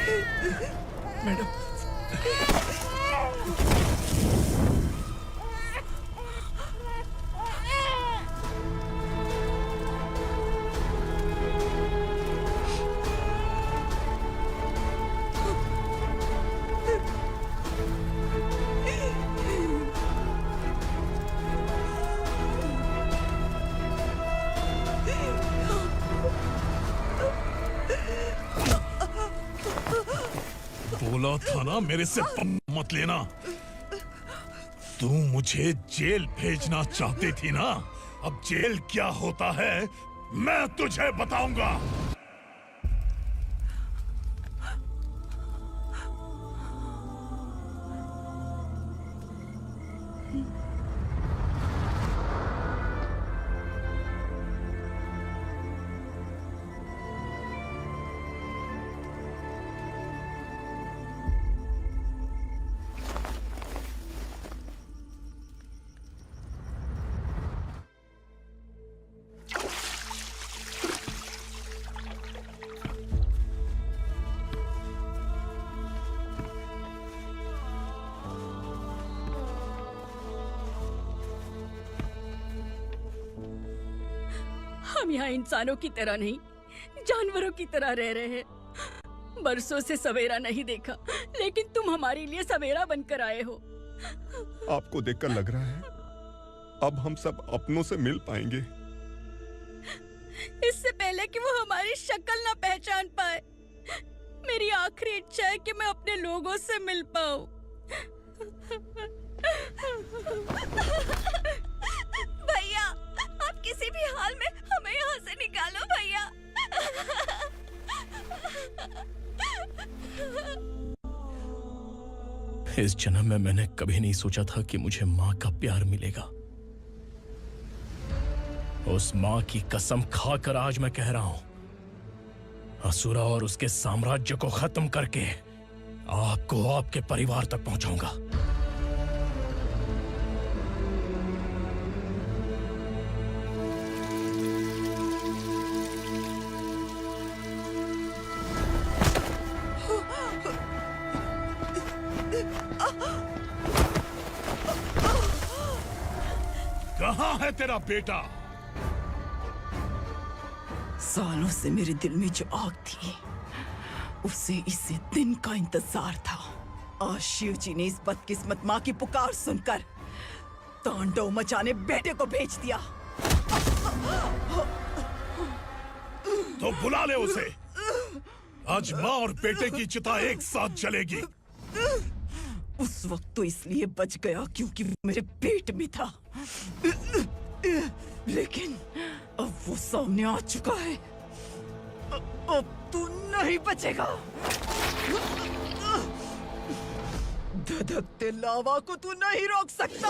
Speaker 6: मैडम,
Speaker 17: बोला था ना मेरे से पंगा मत लेना। तू मुझे जेल भेजना चाहती थी ना? अब जेल क्या होता है मैं तुझे बताऊंगा।
Speaker 13: हम यहाँ इंसानों की तरह नहीं, जानवरों की तरह रह रहे हैं। बरसों से सवेरा नहीं देखा, लेकिन तुम हमारे लिए सवेरा बनकर आए हो।
Speaker 19: आपको देखकर लग रहा है अब हम सब अपनों से मिल पाएंगे।
Speaker 13: इससे पहले कि वो हमारी शक्ल ना पहचान पाए, मेरी आखिरी इच्छा है कि मैं अपने लोगों से मिल पाऊं। भैया, आप किसी भी हाल में हमें यहाँ से निकालो भैया।
Speaker 7: इस जन्म में मैंने कभी नहीं सोचा था कि मुझे माँ का प्यार मिलेगा। उस माँ की कसम खाकर आज मैं कह रहा हूं, असुरा और उसके साम्राज्य को खत्म करके आपको आपके परिवार तक पहुंचाऊंगा।
Speaker 17: कहाँ है तेरा बेटा?
Speaker 20: सालों से मेरे दिल में जो आग थी, उसे इसी दिन का इंतजार था। आज शिव जी ने इस बदकिस्मत माँ की पुकार सुनकर तांडव मचाने बेटे को भेज दिया।
Speaker 17: तो बुला ले उसे। आज माँ और बेटे की चिता एक साथ जलेगी।
Speaker 20: उस वक्त तो इसलिए बच गया क्योंकि वो मेरे पेट में था, लेकिन अब वो सामने आ चुका है। अब तू नहीं बचेगा। धधकते लावा को तू नहीं रोक सकता।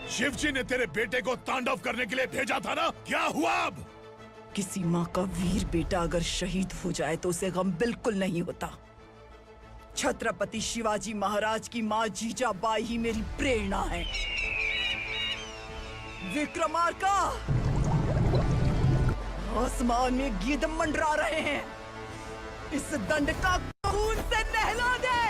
Speaker 17: शिवजी ने तेरे बेटे को तांडव करने के लिए भेजा था ना, क्या हुआ अब?
Speaker 20: किसी माँ का वीर बेटा अगर शहीद हो जाए तो उसे गम बिल्कुल नहीं होता। छत्रपति शिवाजी महाराज की माँ जीजाबाई ही मेरी प्रेरणा है। विक्रमार्का, आसमान में गिद्ध मंडरा रहे हैं, इस दंड का खून से नहला दे।